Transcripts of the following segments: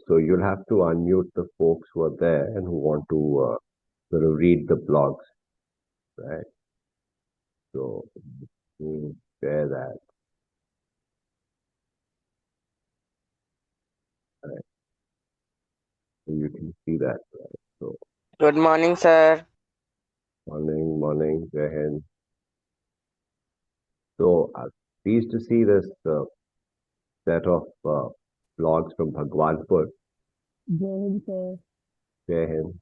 So you'll have to unmute the folks who are there and who want to sort of read the blogs, right? So share that. Right? So you can see that, right? So Good morning, sir. morning, Jahan. So pleased to see this set of blogs from Bhagwanpur. Sir. Jahan,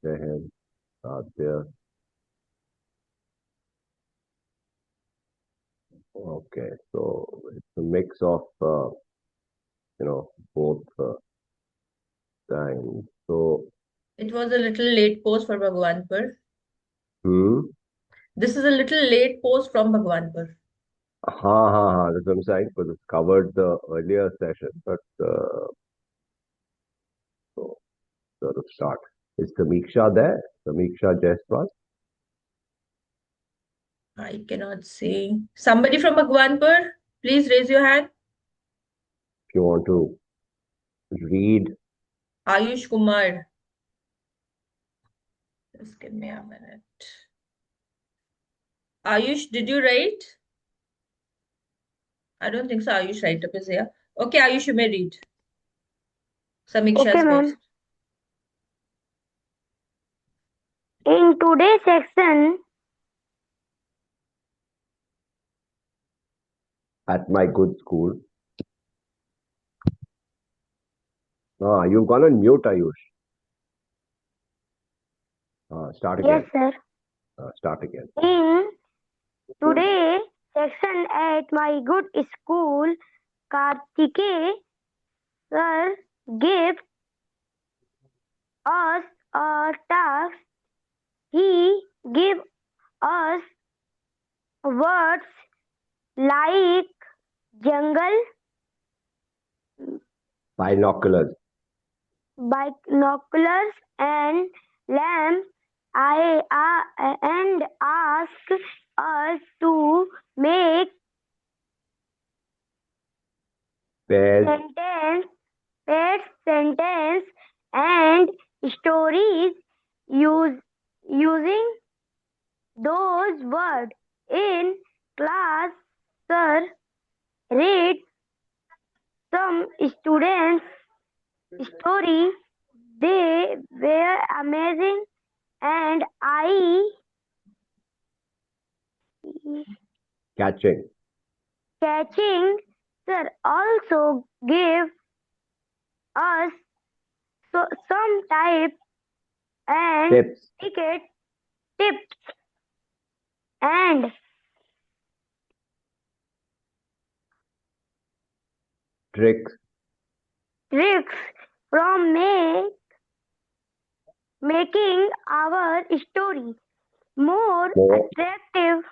there. Okay, so it's a mix of both times. So It was a little late post for Bhagwanpur. hmm. This is a little late post from Bhagwanpur. That's what I'm saying, because it's covered the earlier session, but so sort of start. Is Samiksha there? Samiksha Jaiswal? I cannot see. Somebody from Bhagwanpur, please raise your hand. If you want to read, Ayush Kumar. Just give me a minute. Ayush, did you write? I don't think so. Ayush write up is here. Okay, Ayush, you may read. Samiksha's Okay, ma'am. post. In today's section, at my good school. You've gone on mute, Ayush. Start again. yes, sir. Start again. In today's section at my good school, Kartike sir gave us a task. He gave us words like jungle, Binoculars. binoculars, and lamp. And asked us to make Pairs. sentence and stories using those words in class. Sir read some students story. They were amazing, and Catching. sir also gave us some type and Tips. tips and Tricks. from making our story more More. attractive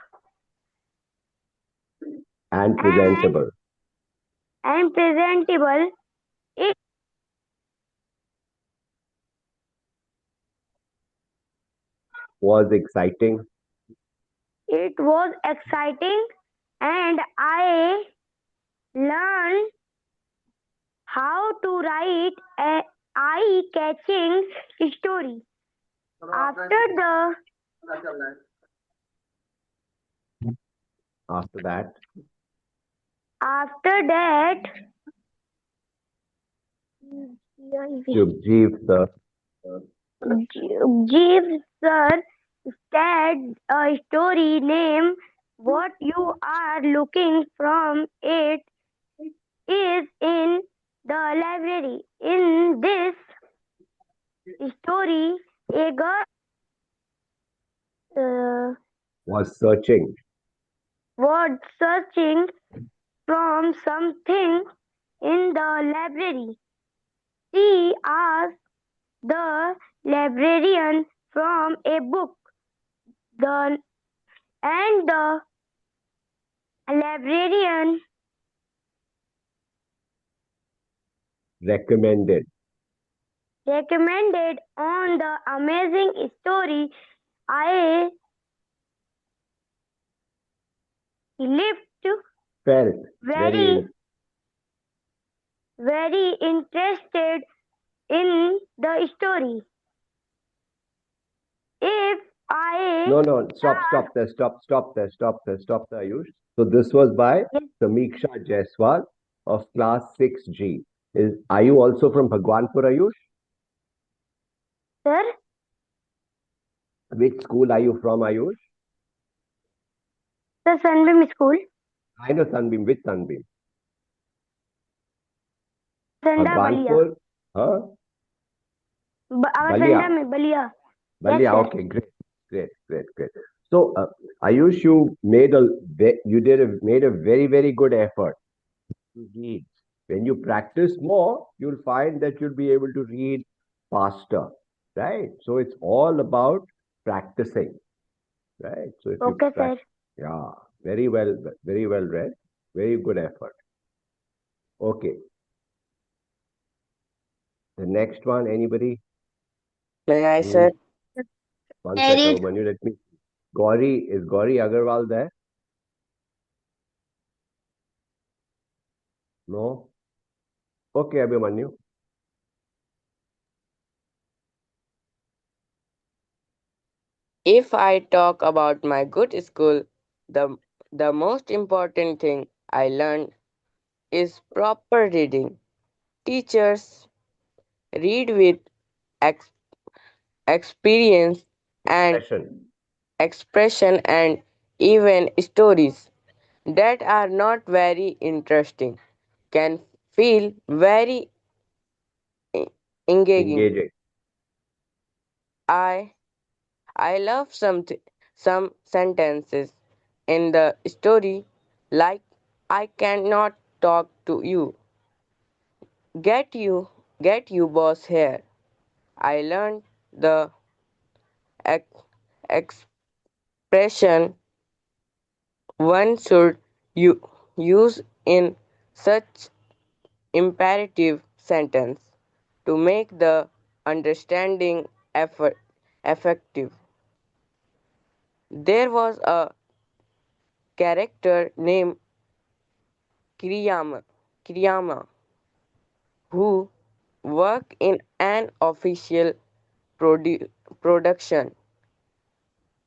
And presentable. and presentable. It Was exciting. was exciting, and I learned how to write a eye-catching story. After that, Jugjiv, sir. Jugjiv sir said a story name what you are looking from. It is in the library. In this story, a girl Was searching. was searching from something in the library. She asked the librarian from a book. The librarian Recommended. recommended on the amazing story. I Felt very very interested in the story. If I No, no, stop there, Ayush. So this was by yes, Samiksha Jaiswal of class 6G. Are you also from Bhagwanpur, Ayush? sir, Which school are you from, Ayush? the Sunbeam School, I know Sunbeam. Which Sunbeam? Sanda Balia, Bhagwanpur? Huh? our Balia. Sanda में Balia. Yes, Balia. sir. Okay, great. So, Ayush, made a very good effort to read. When you practice more, you'll find that you'll be able to read faster, right? So it's all about practicing, right? So if you Okay, sir. practice, yeah, very well read, very good effort. Okay, the next one, anybody? May I, Hmm, sir? one I second, read. Abhimanyu, let me. Is Gauri Agarwal there? No. Okay, Abhimanyu. If I talk about my good school, the the most important thing I learned is proper reading. Teachers read with ex- experience and Expression. expression and even stories that are not very interesting can feel very engaging. Engaging. I I love some sentences in the story like I cannot talk to you. Get you get you boss here. I learned the ex- expression one should use in such imperative sentence to make the understanding effective. There was a character named Kiriyama, Kiriyama who worked in an official production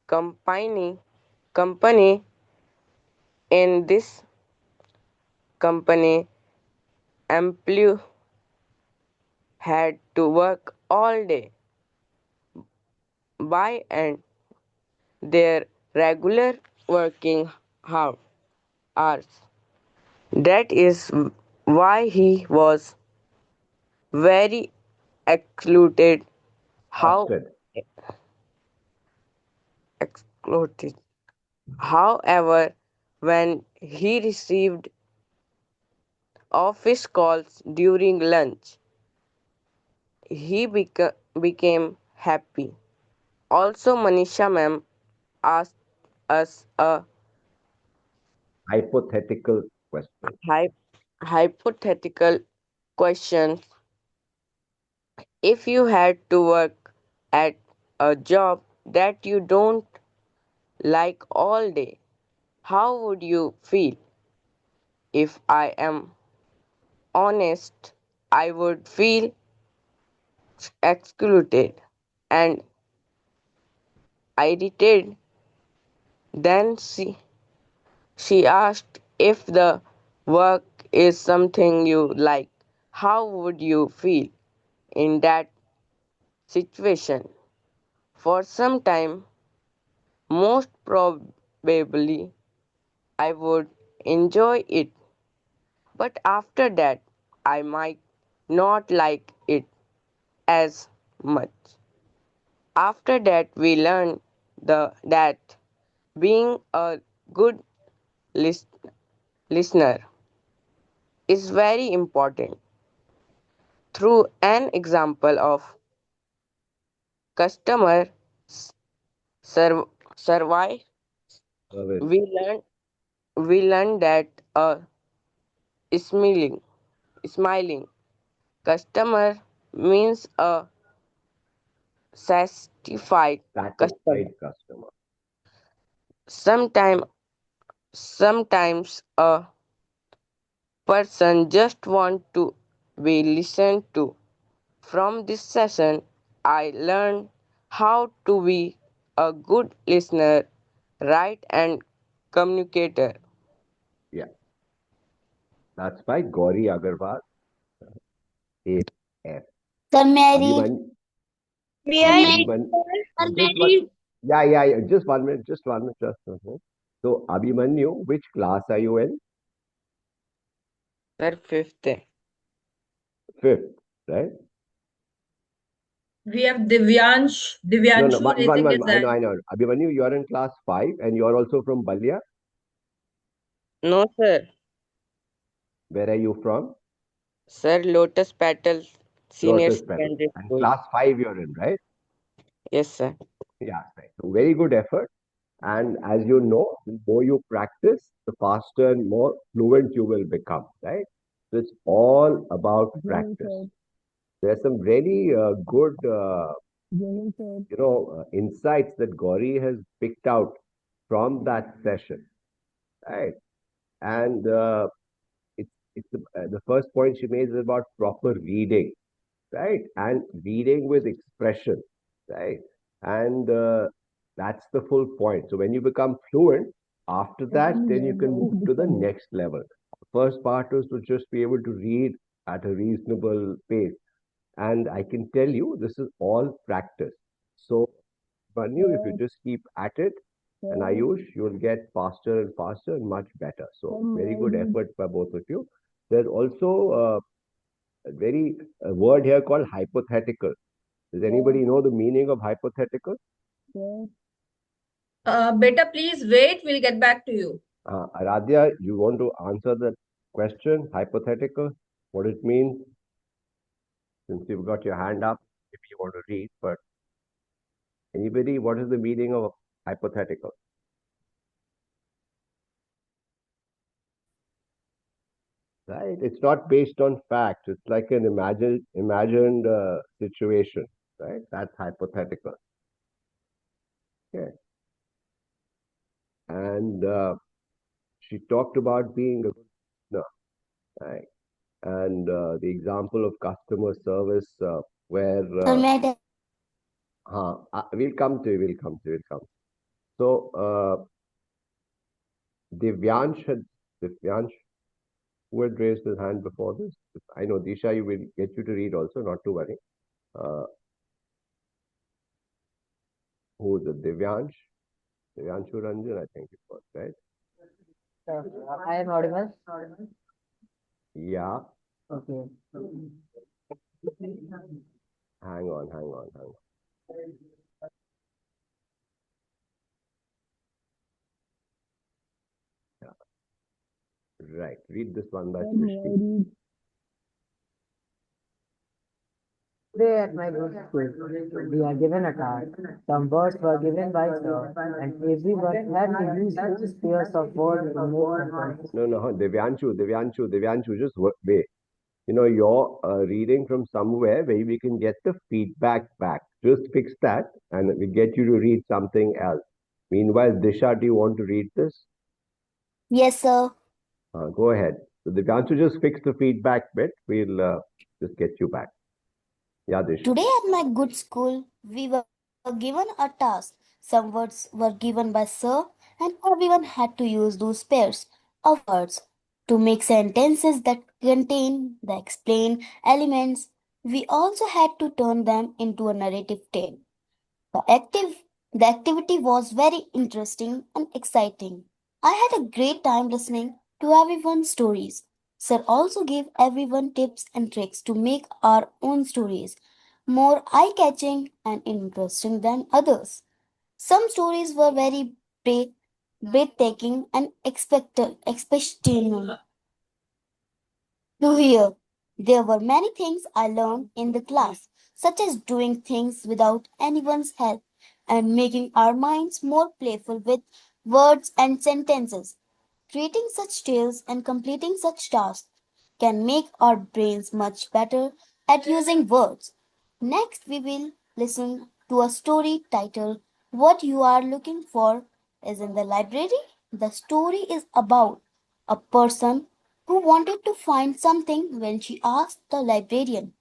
company. Company in this company, employee had to work all day by and their regular working hours. That is why he was very excluded. How Exhausted. excluded. However, when he received office calls during lunch, he became happy. Also, Manisha ma'am asked us a Hypothetical question. hy- hypothetical question. If you had to work at a job that you don't like all day, how would you feel? If I am honest, I would feel excluded and irritated. Then she asked if the work is something you like. How would you feel in that situation? For some time, most probably, I would enjoy it, but after that, I might not like it as much. After that, we learned that being a good lis- listener is very important. Through an example of customer serv- survey, Service. we learn that a smiling smiling customer means a satisfied customer. Satisfied customer. Sometimes sometimes a person just want to be listened to. From this session, I learned how to be a good listener, write, and communicator. Yeah, that's by Gauri Agarwal, AF. Sir, may I read? Abhiman, May I read, Abhiman, sir? Sir, may just I one. read? Yeah. Just 1 minute, just 1 minute, just 1 minute. So, Abhimanyu, which class are you in? Sir, fifth. Fifth, right? We have Divyansh, No, no, Divyanshu raising his I know, hand. I know. Abhimanyu, you are in class 5 and you are also from Balia. No, sir. Where are you from? Sir, Lotus Petal Senior Lotus Petal. Secondary And School. class 5 you're in, right? Yes, sir. Yeah, right. So, very good effort. And as you know, the more you practice, the faster and more fluent you will become, right? So, it's all about practice. There's some really good, insights that Gauri has picked out from that session, right? And the first point she made is about proper reading, right? And reading with expression, right? And that's the full point. So when you become fluent, after that, then you can move to the next level. The first part is to just be able to read at a reasonable pace. And I can tell you, this is all practice. So, Manu, if you just keep at it, and Ayush, you will get faster and faster and much better. So, very good effort by both of you. There's also a very a word here called hypothetical. Does anybody know the meaning of hypothetical? Beta, please wait. We'll get back to you. Aradhya, you want to answer the question, hypothetical, what it means? Since you've got your hand up, maybe you want to read, but anybody, what is the meaning of hypothetical? Right? It's not based on facts. It's like an imagined situation, right? That's hypothetical. Okay. And she talked about being a good listener, right? And the example of customer service where Sir, may I tell? we'll come to you, we'll come to you, we'll come. So Divyansh had Divyansh who had raised his hand before this. I know Disha, you will get you to read also, not to worry. Uh, who is it? Divyansh? Divyanshu Ranjan, I think it was, right? I am audible. Yeah. Okay. Hang on. Yeah. Right. Read this one by Srishti. Today at my good school, we are given a task. Some words were given by sir, and everyone had to use two pairs of words to make sentences. No, Divyanshu, just wait. You're reading from somewhere where we can get the feedback back. Just fix that and we get you to read something else. Meanwhile, Disha, do you want to read this? Yes, sir. Go ahead. So, Divyanshu, just fix the feedback bit. We'll just get you back. Yeah, Disha. Today at my good school, we were given a task. Some words were given by Sir, and everyone had to use those pairs of words to make sentences that contain the explained elements. We also had to turn them into a narrative tale. The active the activity was very interesting and exciting. I had a great time listening to everyone's stories. Sir also gave everyone tips and tricks to make our own stories more eye-catching and interesting than others. Some stories were very breath- breathtaking and expecting to hear. There were many things I learned in the class, such as doing things without anyone's help and making our minds more playful with words and sentences. Creating such tales and completing such tasks can make our brains much better at using words. Next, we will listen to a story titled What You Are Looking For is in the Library. The story is about a person who wanted to find something when she asked the librarian.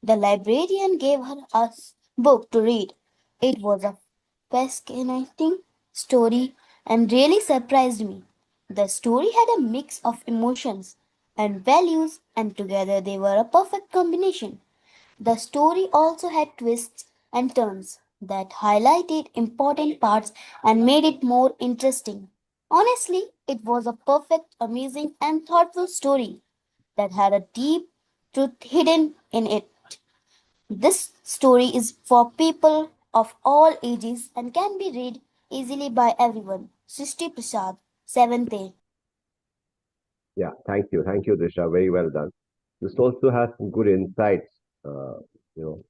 The librarian gave her a book to read. It was a fascinating story and really surprised me. The story had a mix of emotions and values, and together they were a perfect combination. The story also had twists and turns that highlighted important parts and made it more interesting. Honestly, it was a perfect, amazing, and thoughtful story that had a deep truth hidden in it. This story is for people of all ages and can be read easily by everyone. Srishti Prasad, 7th A. Yeah, thank you, Disha. Very well done. This also has some good insights, you know,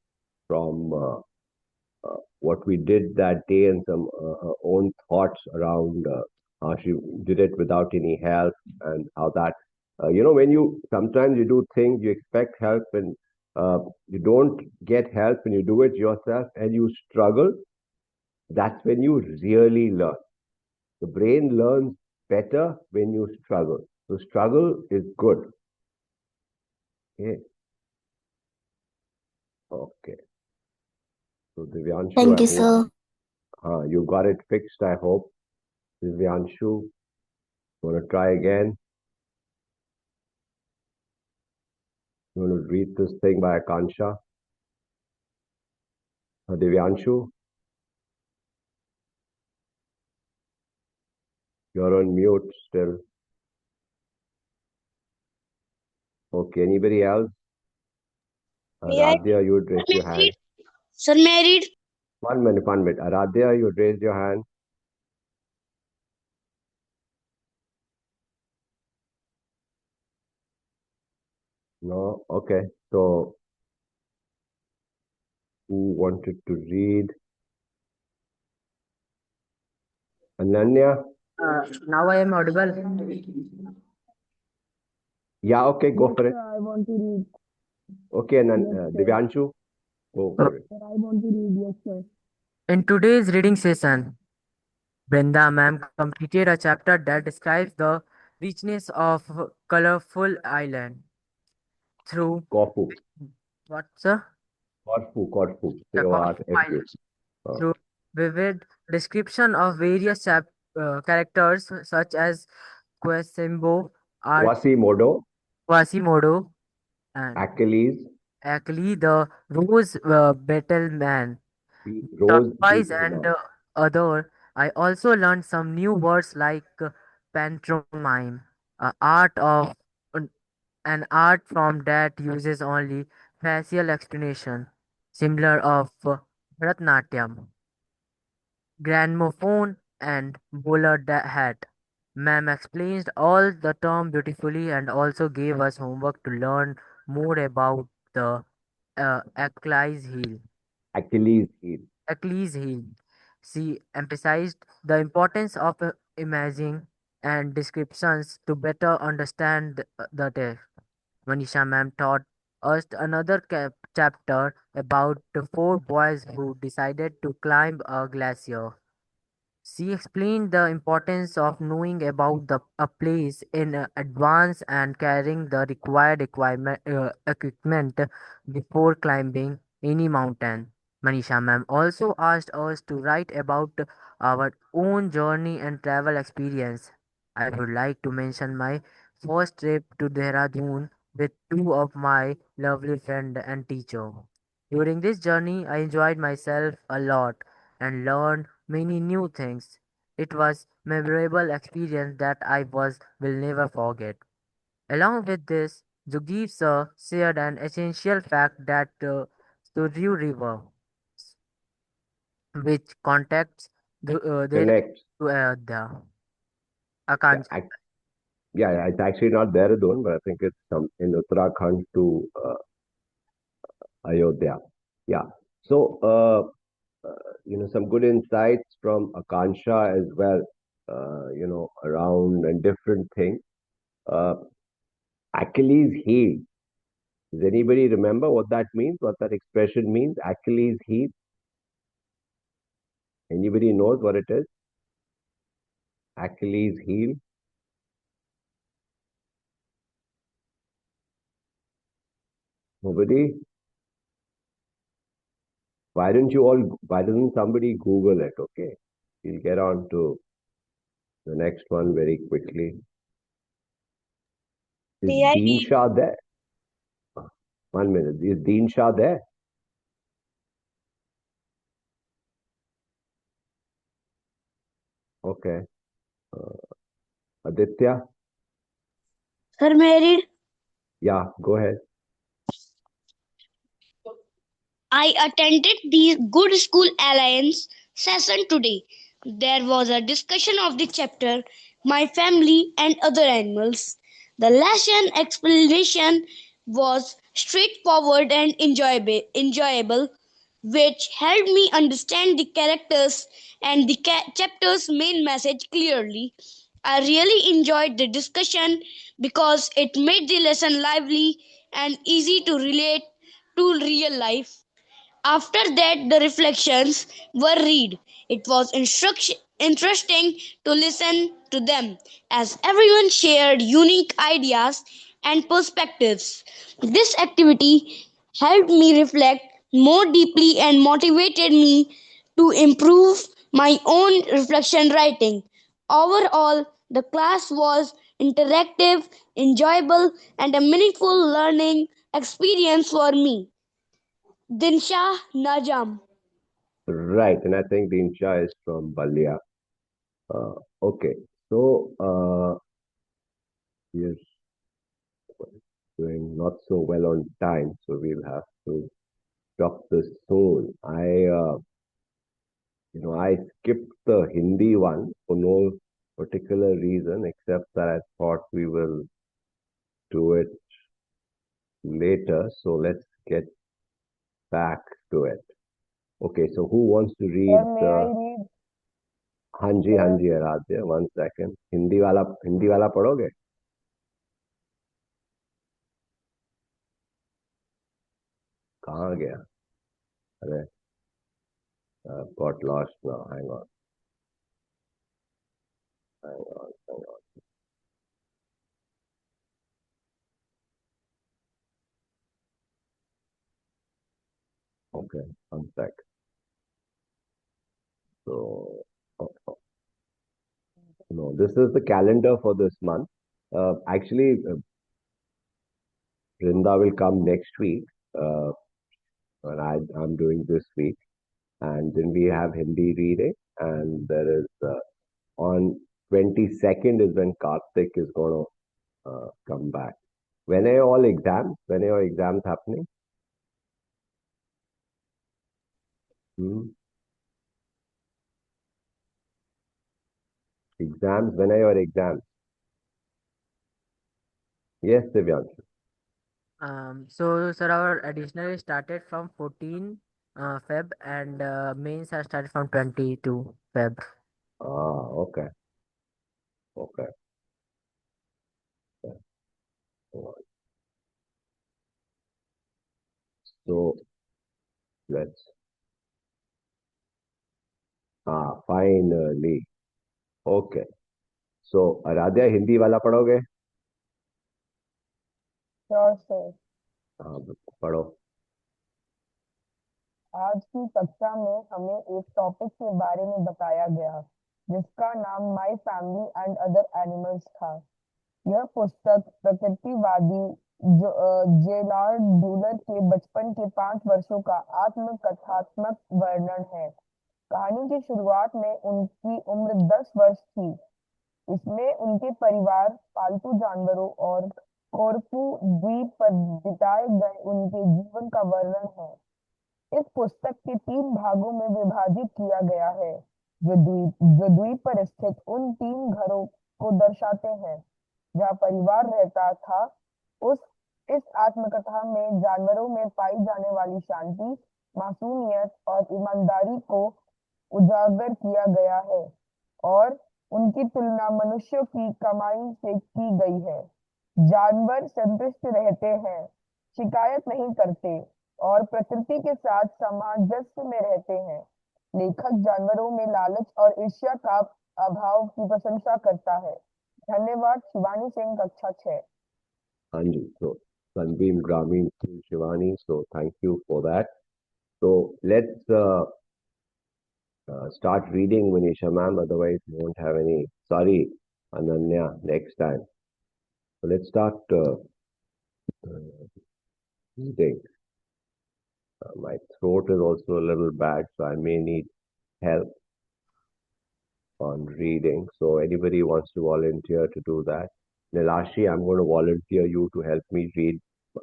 from what we did that day and some own thoughts around how she did it without any help and how that, when you sometimes you do things, you expect help and you don't get help and you do it yourself and you struggle, that's when you really learn. The brain learns better when you struggle. So struggle is good. Okay. Okay. So Divyanshu, Thank I you, hope sir. you got it fixed. I hope. Divyanshu, want to try again? You want to read this thing by Akansha? Divyanshu, you're on mute still. Okay, anybody else? May I Radhya, you would raise may your I read? hand. Sir, may I read? 1 minute, 1 minute. Radhya, you would raise your hand. No? Okay. So, who wanted to read? Ananya? Now I am audible. Yeah, okay, go Yes, for it. sir, I want to read. Okay, and Yes, sir. Divyanshu, go Uh, for it. Sir, I want to read. Yes, sir. In today's reading session, Brenda ma'am completed a chapter that describes the richness of colorful island through Corfu. what, sir? Corfu, Corfu. The Corfu Corfu. Island. Through vivid description of various characters such as Quasimodo, Quasimodo, Quasimodo, and Achilles, actually the Rose Battle Man, Rose Turquoise, and Beetle. other. I also learned some new words like pantomime, art of an art form that uses only facial explanation, similar of Bharatanatyam, gramophone, and bowler hat. Ma'am explained all the term beautifully and also gave us homework to learn more about the Achilles heel. Achilles heel. Achilles heel. She emphasized the importance of imaging and descriptions to better understand the text. Manisha ma'am taught us another chapter about the four boys who decided to climb a glacier. She explained the importance of knowing about a place in advance and carrying the required equipment before climbing any mountain. Manisha ma'am also asked us to write about our own journey and travel experience. I would like to mention my first trip to Dehradun with two of my lovely friend and teacher. During this journey, I enjoyed myself a lot and learned many new things. It was memorable experience that I will never forget. Along with this, Jugjiv sir shared an essential fact that Suryu River, which contacts there Connect. to the Yeah, Akanksha. yeah, it's actually not Dehradun, but I think it's some in Uttarakhand to Ayodhya. Yeah. So, some good insights from Akansha as well, around and different things. Uh, Achilles heel. Does anybody remember what that means? What that expression means? Achilles heel. Anybody knows what it is? Achilles heel. Nobody? why doesn't somebody Google it? Okay. We'll get on to the next one very quickly. Is May I Dean read? Shah there? 1 minute. Is Dean Shah there? Okay. Aditya? Sir, may I read? Yeah, go ahead. I attended the Good School Alliance session today. There was a discussion of the chapter My Family and Other Animals. The lesson explanation was straightforward and enjoyable, which helped me understand the characters and the chapter's main message clearly. I really enjoyed the discussion because it made the lesson lively and easy to relate to real life. After that, the reflections were read. It was interesting to listen to them as everyone shared unique ideas and perspectives. This activity helped me reflect more deeply and motivated me to improve my own reflection writing. Overall, the class was interactive, enjoyable, and a meaningful learning experience for me. Dinsha Najam. Right. And I think Dean Shah is from Balia. Uh, okay. So, we're doing not so well on time, so we'll have to stop this soon. I skipped the Hindi one for no particular reason, except that I thought we will do it later. So let's get back to it. Okay, so who wants to read Sir, may I the read? हाँ Sir, जी आराध्य 1 second Hindi वाला पढ़ोगे कहाँ गया अरे got lost now hang on okay 1 sec so oh, oh, no this is the calendar for this month actually Brinda will come next week uh, and I'm doing this week and then we have Hindi reading and there is on 22nd is when Karthik is going to come back. When are all exams? When are your exams happening? Hmm? Exams? When are your exams? Yes, Divyanshu. So, sir, our additional started from 14 Feb and mains are started from 22 Feb. Okay. Okay. So let's. Finally. Okay. So Aradhya, Hindi वाला पढ़ोगे? sure, sir. हाँ, पढ़ो. आज की कक्षा में हमें एक टॉपिक के बारे में बताया गया जिसका नाम my family and other animals था। यह पुस्तक प्रकृतिवादी जेरार्ड ड्यूलर के बचपन के 5 वर्षों का आत्मकथात्मक वर्णन है। कहानी की शुरुआत में उनकी उम्र 10 वर्ष थी। इसमें उनके परिवार, पालतू जानवरों और कोरफू द्वीप पर बिताए गए उनके जीवन का वर्णन है। इस पुस्तक के 3 भागों में विभाजित किया गया है जो द्वीप पर स्थित उन 3 घरों को दर्शाते हैं जहाँ परिवार रहता था। उस इस आत्मकथा में जानवरों में पाई जाने वाली शांति, मासूमियत और ईमानदारी को उजागर किया गया है और उनकी तुलना मनुष्यों की कमाई से की गई है। जानवर संतुष्ट रहते हैं, शिकायत नहीं करते और प्रकृति के साथ सामंजस्य में रहते हैं। लेखक जानवरों में लालच और ईर्ष्या का अभाव की प्रशंसा करता है। धन्यवाद। शिवानी सिंह, कक्षा 6। Anju. So Sunbeam Grameen to Shivani. So thank you for that. So let's start reading, Manisha ma'am. Otherwise, we won't have any. Sorry, Ananya, next time. So let's start reading. My throat is also a little bad, so I may need help on reading. So anybody wants to volunteer to do that? Nilashi, I'm going to volunteer you to help me read.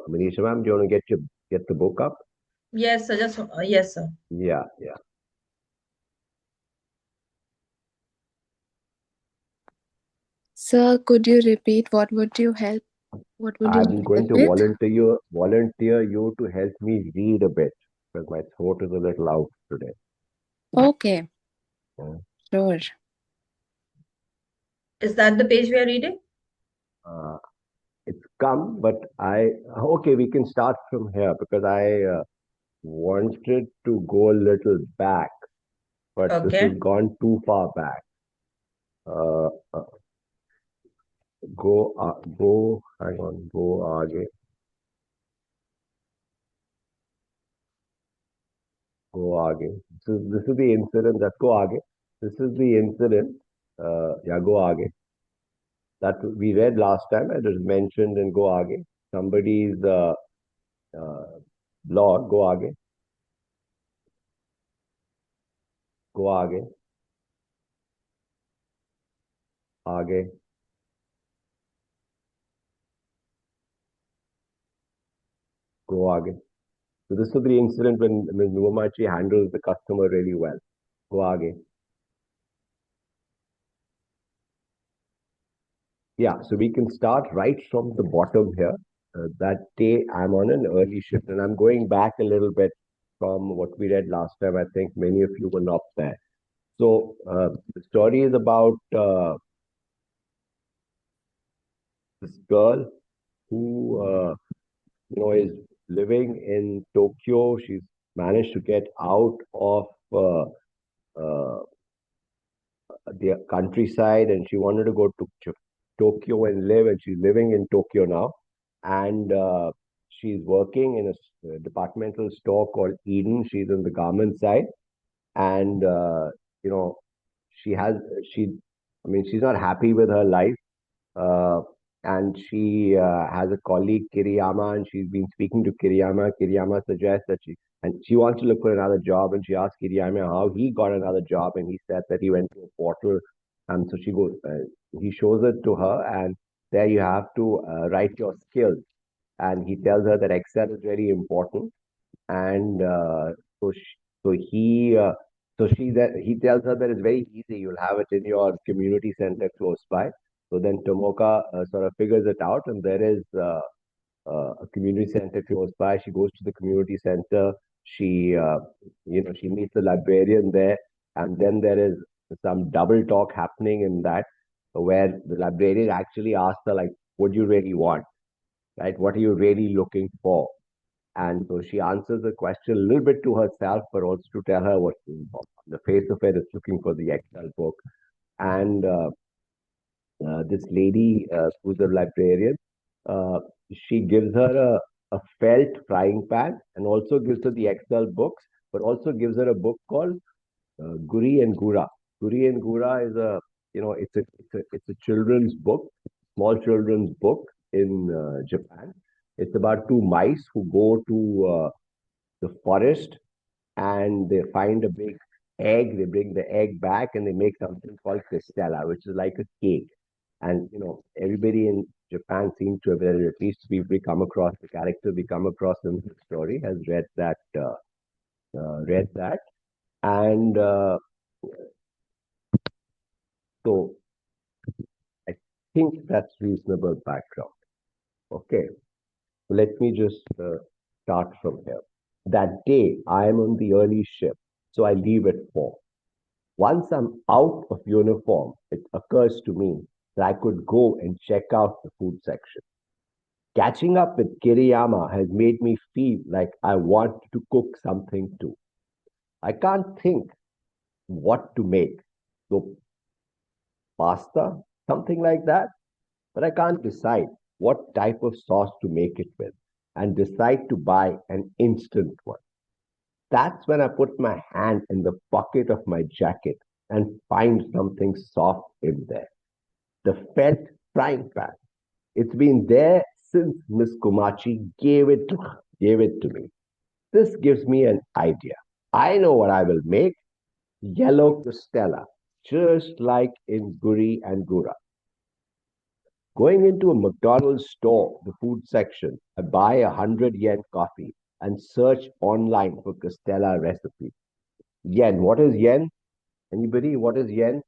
Manisha ma'am, do you want to get the book up? Yes, sir. Just yes, sir. Yeah, yeah. Sir, could you repeat what would you help? What would you I'm like going help to with? volunteer you to help me read a bit because my throat is a little out today. Okay, Yeah. sure. Is that the page we are reading? Uh, it's come, but okay, we can start from here because I wanted to go a little back, but this has Okay. gone too far back. Uh, uh, hang on, go आगे, go आगे. This is the incident. Let's go आगे. This is the incident. Yeah, go आगे. That we read last time. It is mentioned in go आगे. Somebody's uh, blog. Go आगे. Go आगे. आगे. Go आगे. So this is the incident when Ms. Nuwamachi handles the customer really well. Go आगे. Yeah, so we can start right from the bottom here. That day I'm on an early shift and I'm going back a little bit from what we read last time. I think many of you were not there. So the story is about this girl who is living in Tokyo. She's managed to get out of uh, the countryside and she wanted to go to Tokyo and live, and she's living in Tokyo now. And she's working in a departmental store called Eden. She's on the garment side, and you know, she has she, I mean, she's not happy with her life. Uh, and she has a colleague, Kiriyama, and she's been speaking to Kiriyama. Kiriyama suggests that she wants to look for another job, and she asks Kiriyama how he got another job, and he said that he went to a portal, and so he shows it to her, and there you have to write your skills, and he tells her that Excel is very important, and so sh so he so she that he tells her that it's very easy. You'll have it in your community center close by. So then Tomoka sort of figures it out, and there is a community center close by. She goes to the community center. She she meets the librarian there, and then there is some double talk happening in that, where the librarian actually asks her like, "What do you really want? Right? What are you really looking for?" And so she answers the question a little bit to herself, but also to tell her what the face of it is looking for the Excel book. And this lady, who's a librarian, uh, she gives her a felt frying pan and also gives her the Excel books, but also gives her a book called Guri and Gura. Guri and Gura is it's a children's book, small children's book in Japan. It's about two mice who go to the forest and they find a big egg. They bring the egg back and they make something called Cristella, which is like a cake. And everybody in Japan seems to have, at least we come across the character we come across in the story, has read that, and so I think that's reasonable background. Okay, so let me just start from here. That day, I am on the early shift, so I leave at 4. Once I'm out of uniform, it occurs to me that I could go and check out the food section. Catching up with Kiriyama has made me feel like I want to cook something too. I can't think what to make. So, pasta, something like that, but I can't decide what type of sauce to make it with and decide to buy an instant one. That's when I put my hand in the pocket of my jacket and find something soft in there. The felt frying pan. It's been there since Miss Kumachi gave it to me. This gives me an idea. I know what I will make. Yellow Costella, just like in Guri and Gura. Going into a McDonald's store, the food section, I buy 100 yen coffee and search online for Costella recipe. Yen, what is yen? Anybody? What is yen?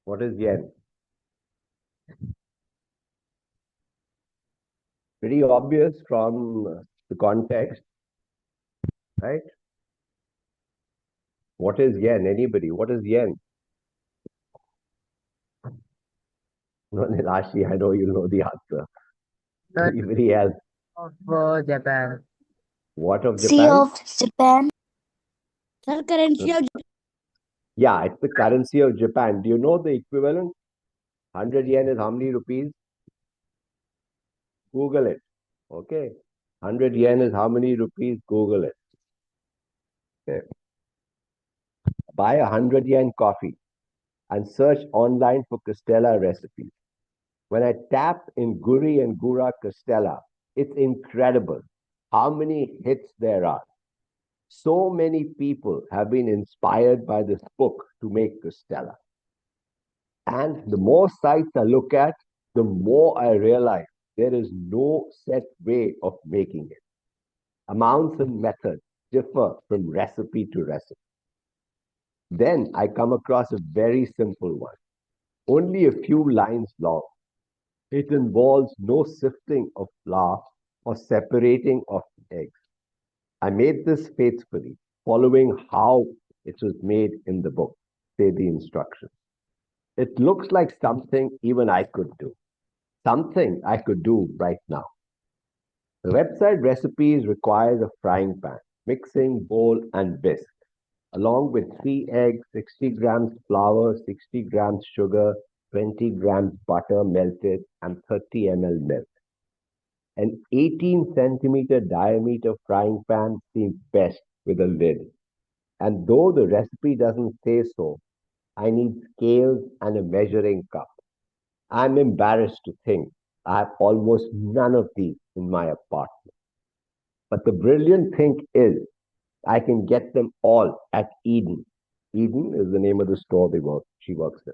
What is yen? Pretty obvious from the context, right? What is yen? Anybody? What is yen? No, Nilashi, I know you know the answer. The Anybody else? of Japan. What of Sea Japan? of Japan. Sir, currency of Yeah, it's the currency of Japan. Do you know the equivalent? 100 yen is how many rupees? Google it. Okay. 100 yen is how many rupees? Google it. Okay. Buy 100 yen coffee and search online for Costella recipes. When I tap in Guri and Gura Costella, it's incredible how many hits there are. So many people have been inspired by this book to make Costella. And the more sites I look at, the more I realize there is no set way of making it. Amounts and methods differ from recipe to recipe. Then I come across a very simple one, only a few lines long. It involves no sifting of flour or separating of eggs. I made this faithfully, following how it was made in the book, say the instructions. It looks like something even I could do, something I could do right now. The website recipes requires a frying pan, mixing bowl, and whisk, along with 3 eggs, 60 grams flour, 60 grams sugar, 20 grams butter melted, and 30 ml milk. An 18 centimeter diameter frying pan seems best with a lid. And though the recipe doesn't say so, I need scales and a measuring cup. I'm embarrassed to think I have almost none of these in my apartment. But the brilliant thing is, I can get them all at Eden. Eden is the name of the store she works in.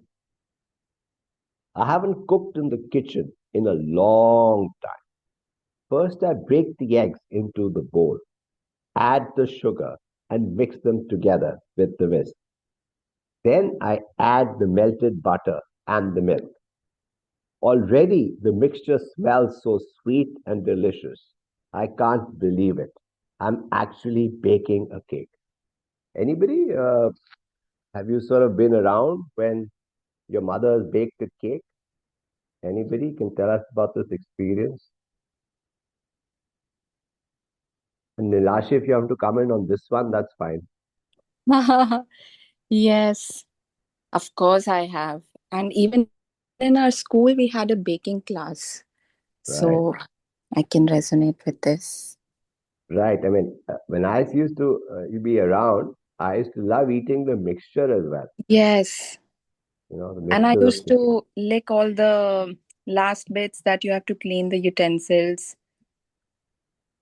I haven't cooked in the kitchen in a long time. First, I break the eggs into the bowl, add the sugar, and mix them together with the whisk. Then I add the melted butter and the milk. Already the mixture smells so sweet and delicious. I can't believe it. I'm actually baking a cake. Anybody, have you sort of been around when your mother has baked a cake? Anybody can tell us about this experience? And Nilashi, if you have to comment on this one, that's fine. Yes, of course I have. And even in our school, we had a baking class. So Right. I can resonate with this. Right. I mean, when I used to be around, I used to love eating the mixture as well. Yes. You know, the And I mixture of used to lick all the last bits that you have to clean the utensils.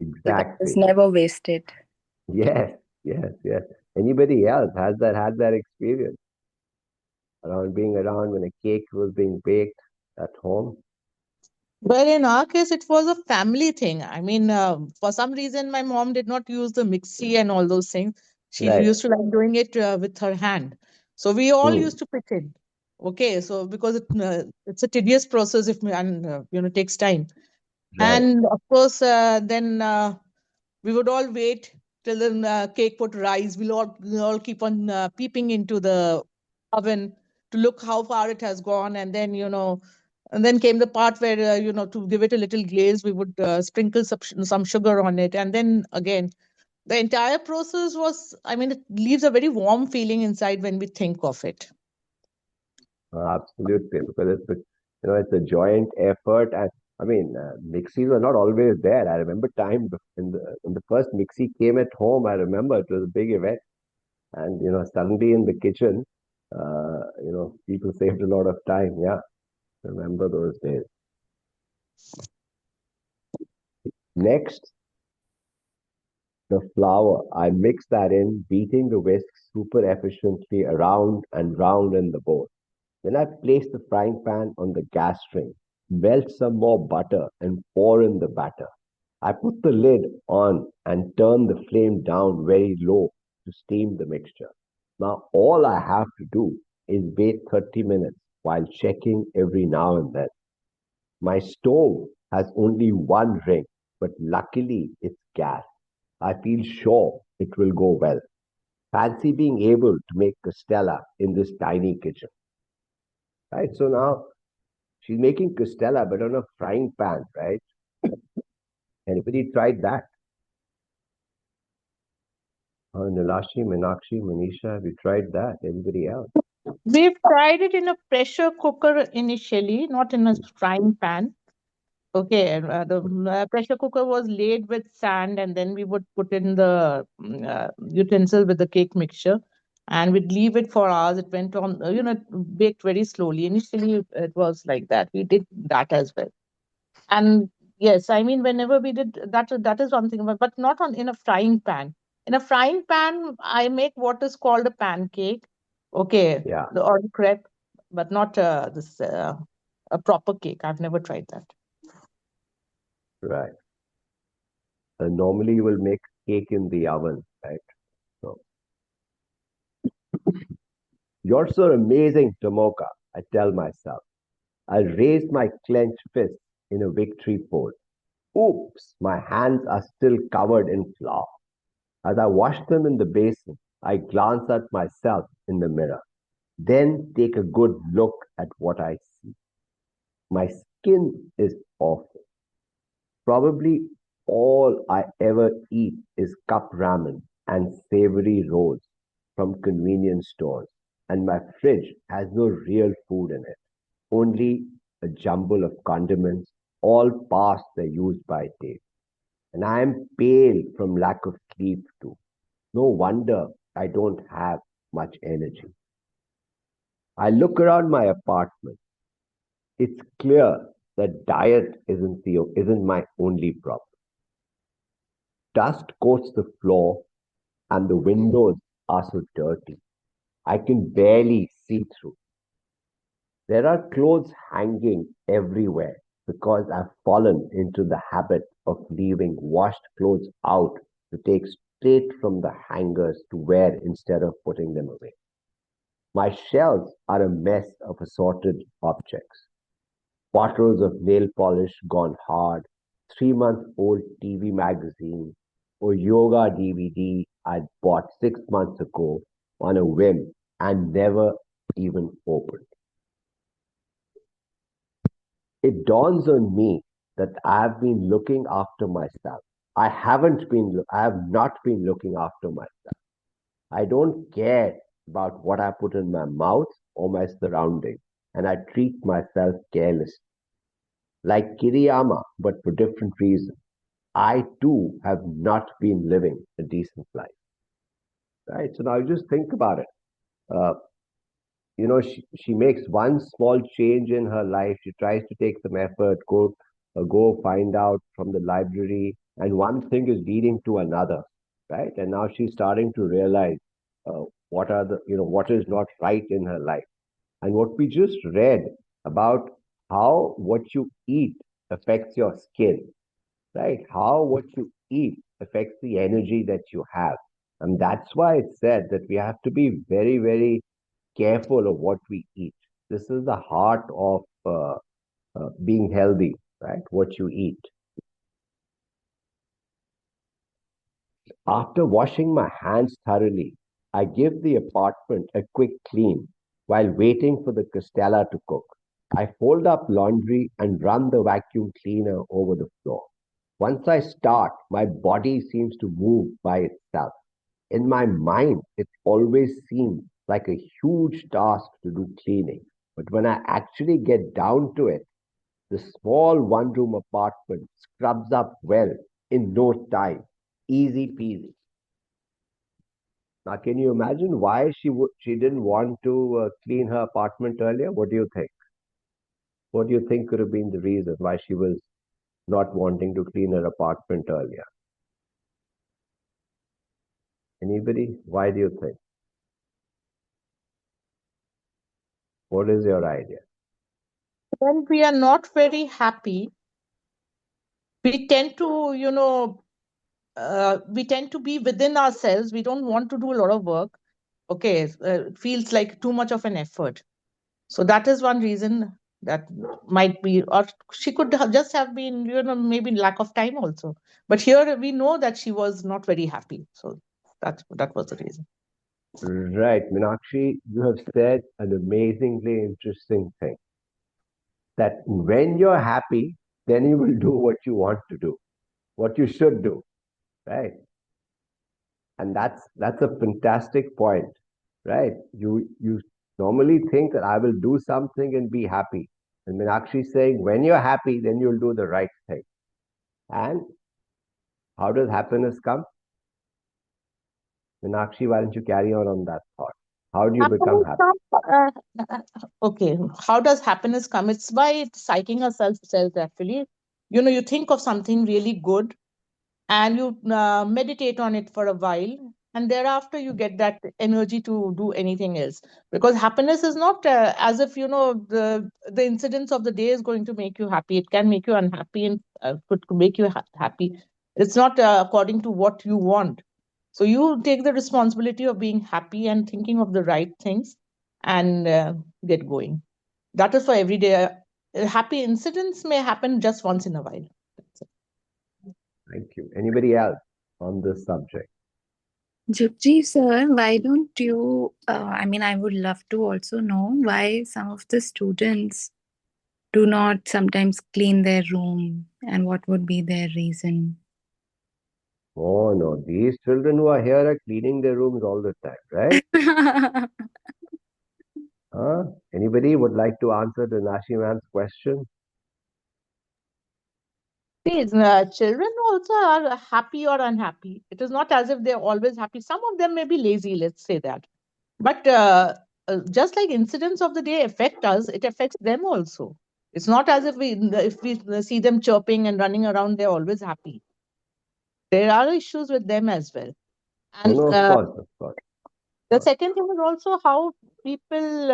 So that was exactly. never wasted. Yes, yes, yes. Anybody else has that had that experience around being around when a cake was being baked at home? Well, in our case, it was a family thing. I mean, for some reason, my mom did not use the mixie and all those things. She Right. used to like doing it with her hand. So we all Hmm. used to pitch in. Okay, so because it's a tedious process if and takes time. Right. And of course, then we would all wait till the cake would rise. We'll all keep on peeping into the oven to look how far it has gone, and then and then came the part where to give it a little glaze, we would sprinkle some sugar on it, and then again the entire process was. I mean, it leaves a very warm feeling inside when we think of it. Absolutely, because it's a joint effort, and I mean, mixies were not always there. I remember time when the first mixie came at home. I remember it was a big event, and suddenly in the kitchen, people saved a lot of time. Yeah, remember those days. Next, the flour. I mix that in, beating the whisk super efficiently around and round in the bowl. Then I place the frying pan on the gas string, melt some more butter, and pour in the batter. I put the lid on and turn the flame down very low to steam the mixture. Now, all I have to do is wait 30 minutes while checking every now and then. My stove has only one ring, but luckily it's gas. I feel sure it will go well. Fancy being able to make castella in this tiny kitchen. Right? So now she's making castella, but on a frying pan, right? Anybody tried that? Nilashi, Meenakshi, Manisha, have you tried that? Anybody else? We've tried it in a pressure cooker initially, not in a frying pan. Okay, and the pressure cooker was laid with sand, and then we would put in the utensil with the cake mixture, and we'd leave it for hours. It went on, it baked very slowly. Initially, it was like that. We did that as well. And yes, I mean, whenever we did that, that is one thing, but not on in a frying pan. In a frying pan, I make what is called a pancake. Okay, Yeah, or crepe, but not this a proper cake. I've never tried that. right. Normally you will make cake in the oven, right? So you're so amazing, Tomoka, I tell myself. I raise my clenched fist in a victory pose. Oops, my hands are still covered in flour. As I wash them in the basin, I glance at myself in the mirror, then take a good look at what I see. My skin is awful. Probably all I ever eat is cup ramen and savory rolls from convenience stores, and my fridge has no real food in it, only a jumble of condiments, all past their use by date. And I am pale from lack of sleep too. No wonder I don't have much energy. I look around my apartment. It's clear that diet isn't my only problem. Dust coats the floor and the windows are so dirty. I can barely see through. There are clothes hanging everywhere because I've fallen into the habit of leaving washed clothes out to take straight from the hangers to wear instead of putting them away. My shelves are a mess of assorted objects. Bottles of nail polish gone hard, 3 month old TV magazine, or yoga DVD I bought 6 months ago on a whim and never even opened. It dawns on me that I have been looking after myself. I have not been looking after myself. I don't care about what I put in my mouth or my surroundings, and I treat myself carelessly. Like Kiriyama, but for different reasons. I too have not been living a decent life. Right? So now just think about it. Uh, she makes one small change in her life. She tries to take some effort, go find out from the library, and one thing is leading to another, right? And now she's starting to realize uh, what is not right in her life. And what we just read about how what you eat affects your skin, right? How what you eat affects the energy that you have. And that's why it's said that we have to be very, very careful of what we eat. This is the heart of being healthy, right? What you eat. After washing my hands thoroughly, I give the apartment a quick clean while waiting for the castella to cook. I fold up laundry and run the vacuum cleaner over the floor. Once I start, my body seems to move by itself. In my mind, it always seems like a huge task to do cleaning. But when I actually get down to it, The small one room apartment scrubs up well in no time. Easy peasy. Now, can you imagine why she didn't want to clean her apartment earlier? What do you think? What do you think could have been the reason why she was not wanting to clean her apartment earlier? Anybody? Why do you think? What is your idea? When we are not very happy, we tend to, we tend to be within ourselves. We don't want to do a lot of work. Okay, it feels like too much of an effort. So that is one reason that might be, or she could have just have been, maybe lack of time also. But here we know that she was not very happy. So that was the reason. Right, Meenakshi, you have said an amazingly interesting thing. That when you're happy, then you will do what you want to do, what you should do, right? And that's a fantastic point, right? You normally think that I will do something and be happy. And Meenakshi is saying when you're happy, then you'll do the right thing. And how does happiness come? Meenakshi, why don't you carry on that thought? How do you become Happiness happy? comes, okay. How does happiness come? It's by psyching ourselves actually. You think of something really good and you meditate on it for a while, and thereafter you get that energy to do anything else. Because happiness is not as if the incidents of the day is going to make you happy. It can make you unhappy and could make you happy. It's not according to what you want. So you take the responsibility of being happy and thinking of the right things and get going. That is for every day. Happy incidents may happen just once in a while. That's it. Thank you. Anybody else on this subject? Jugjiv sir, why don't you? I mean, I would love to also know why some of the students do not sometimes clean their room and what would be their reason. Oh no, these children who are here are cleaning their rooms all the time, right? Huh? Anybody would like to answer the Nashi man's question? See, children also are happy or unhappy. It is not as if they're always happy. Some of them may be lazy, let's say that. But just like incidents of the day affect us, it affects them also. It's not as if we see them chirping and running around, they're always happy. There are issues with them as well. No, And no, of course, of course. the second thing is also how people,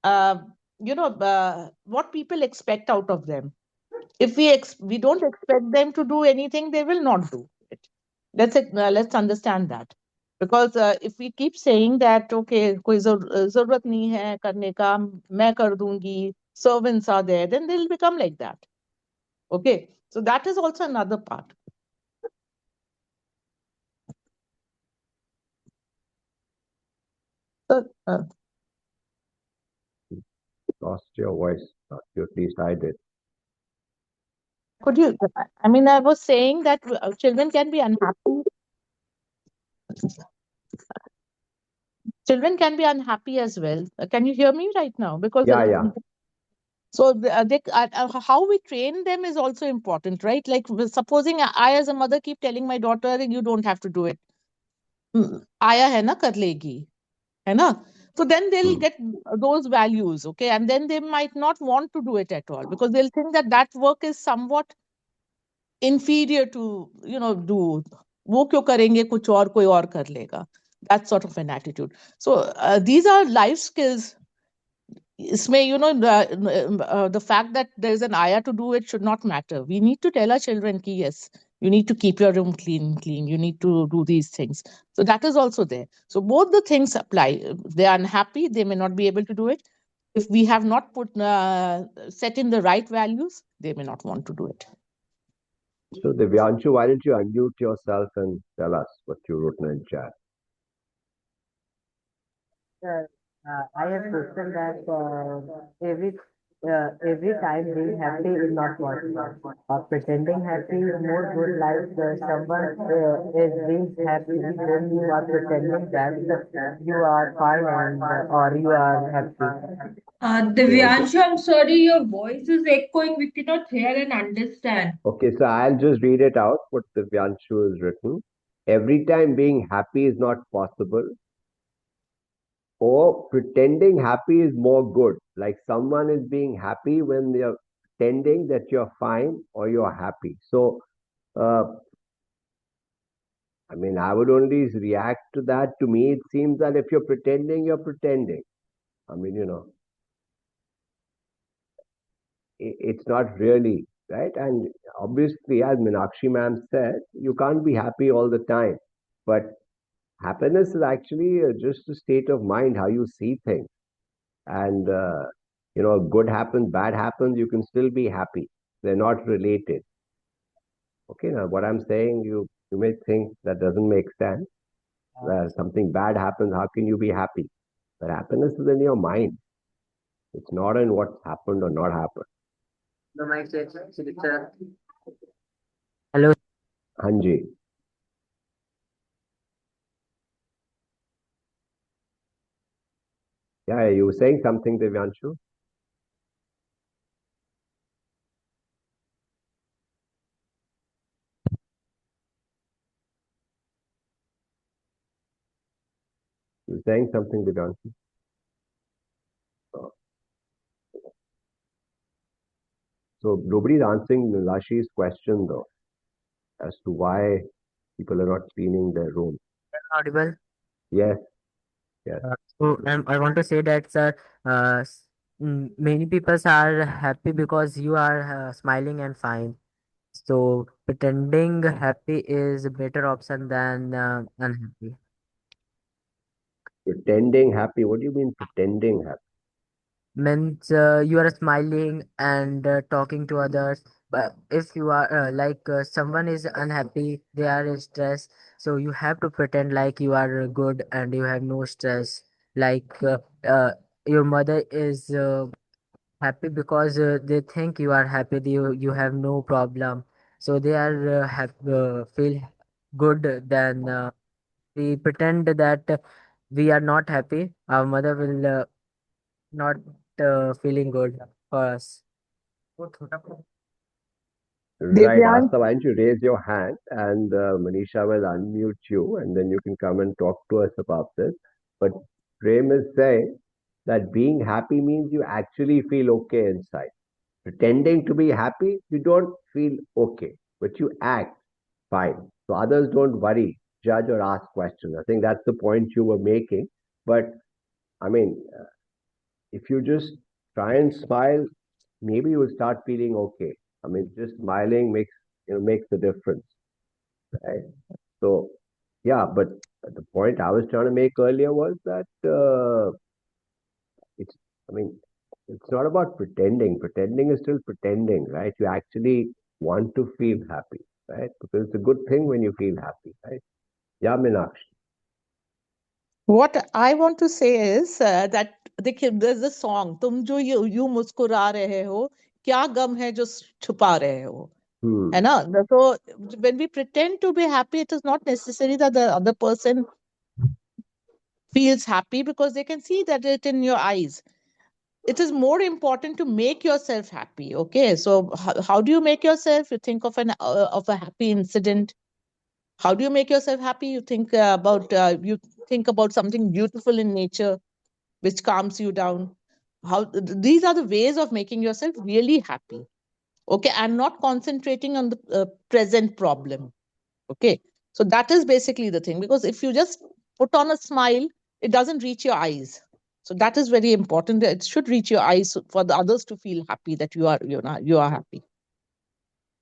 uh, what people expect out of them. If we don't expect them to do anything, they will not do it. Let's understand that. Because if we keep saying that, okay, कोई जरूरत नहीं है करने का, मैं कर दूंगी, servants are there, then they'll become like that. Okay, so that is also another part. So, Lost your voice. At least I did. could you? I mean, I was saying that children can be unhappy. Children can be unhappy as well. Can you hear me right now? Because Yeah, yeah. so how we train them is also important, right? Like supposing I as a mother keep telling my daughter, you don't have to do it. आया है ना कर लेगी है ना so then they'll Hmm. get those values, okay, and then they might not want to do it at all because they'll think that that work is somewhat inferior to do वो क्यों करेंगे कुछ और कोई और कर लेगा that sort of an attitude. So these are life skills. इसमें the fact that there is an ayah to do it should not matter. We need to tell our children ki yes, you need to keep your room clean, you need to do these things. So that is also there. So both the things apply. If they are unhappy, they may not be able to do it. If we have not put set in the right values, they may not want to do it. So, Divyanshu, why don't you unmute yourself and tell us what you wrote in the chat? Sir, I have questioned that every every time being happy is not possible. Pretending happy is more good, like someone is being happy, then you are pretending that you are fine and or you are happy. So, Divyanshu, I'm sorry, your voice is echoing. We cannot hear and understand. okay, so I'll just read it out what the Vyanshu has written. Every time being happy is not possible, or pretending happy is more good. Like someone is being happy when they are pretending that you're fine or you're happy. So, uh, I mean, I would only react to that. To me, it seems that if you're pretending, you're pretending. I mean, it's not really, right? And obviously, as Meenakshi ma'am said, you can't be happy all the time. But happiness is actually just a state of mind, how you see things. And, good happens, bad happens, you can still be happy. They're not related. Okay, now what I'm saying, you may think that doesn't make sense. Something bad happens, how can you be happy? But happiness is in your mind. It's not in what's happened or not happened. The mic check, Sudipta. Hello. Hanji. Yeah, you were saying something, Divyanshu? You were saying something, Divyanshu? Uh, So nobody's answering Nilashi's question though, as to why people are not cleaning their room. Audible. Yes, yes. I want to say that, sir, many people are happy because you are smiling and fine. So pretending happy is a better option than unhappy. Pretending happy. What do you mean pretending happy? Means you are smiling and talking to others. But if you are someone is unhappy, they are in stress, so you have to pretend like you are good and you have no stress. Like your mother is happy because they think you are happy, you have no problem, so they are feel good. Then we pretend that we are not happy, our mother will not feeling good for us. Right, Devyan, Asta, why don't you raise your hand and Manisha will unmute you and then you can come and talk to us about this. But Prem is saying that being happy means you actually feel okay inside. Pretending to be happy, you don't feel okay, but you act fine. So others don't worry, judge, or ask questions. I think that's the point you were making. But I mean, if you just try and smile, maybe you will start feeling okay. I mean, just smiling makes the difference, right? So, yeah, but the point I was trying to make earlier was that it's, I mean, it's not about pretending. Pretending is still pretending, right? You actually want to feel happy, right? Because it's a good thing when you feel happy, right? Yeah, Meenakshi. what I want to say is that देखिए, there's a song, तुम जो यूं मुस्कुरा रहे हो, क्या गम है जो छुपा रहे हो, है Hmm. ना? So when we pretend to be happy, it is not necessary that the other person feels happy because they can see that it in your eyes. It is more important to make yourself happy. Okay, so how do you make yourself? You think of a happy incident. How do you make yourself happy? You think about something beautiful in nature which calms you down. These are the ways of making yourself really happy. Okay, and not concentrating on the present problem. Okay, so that is basically the thing, because if you just put on a smile, it doesn't reach your eyes. So that is very important. It should reach your eyes for the others to feel happy that you are happy.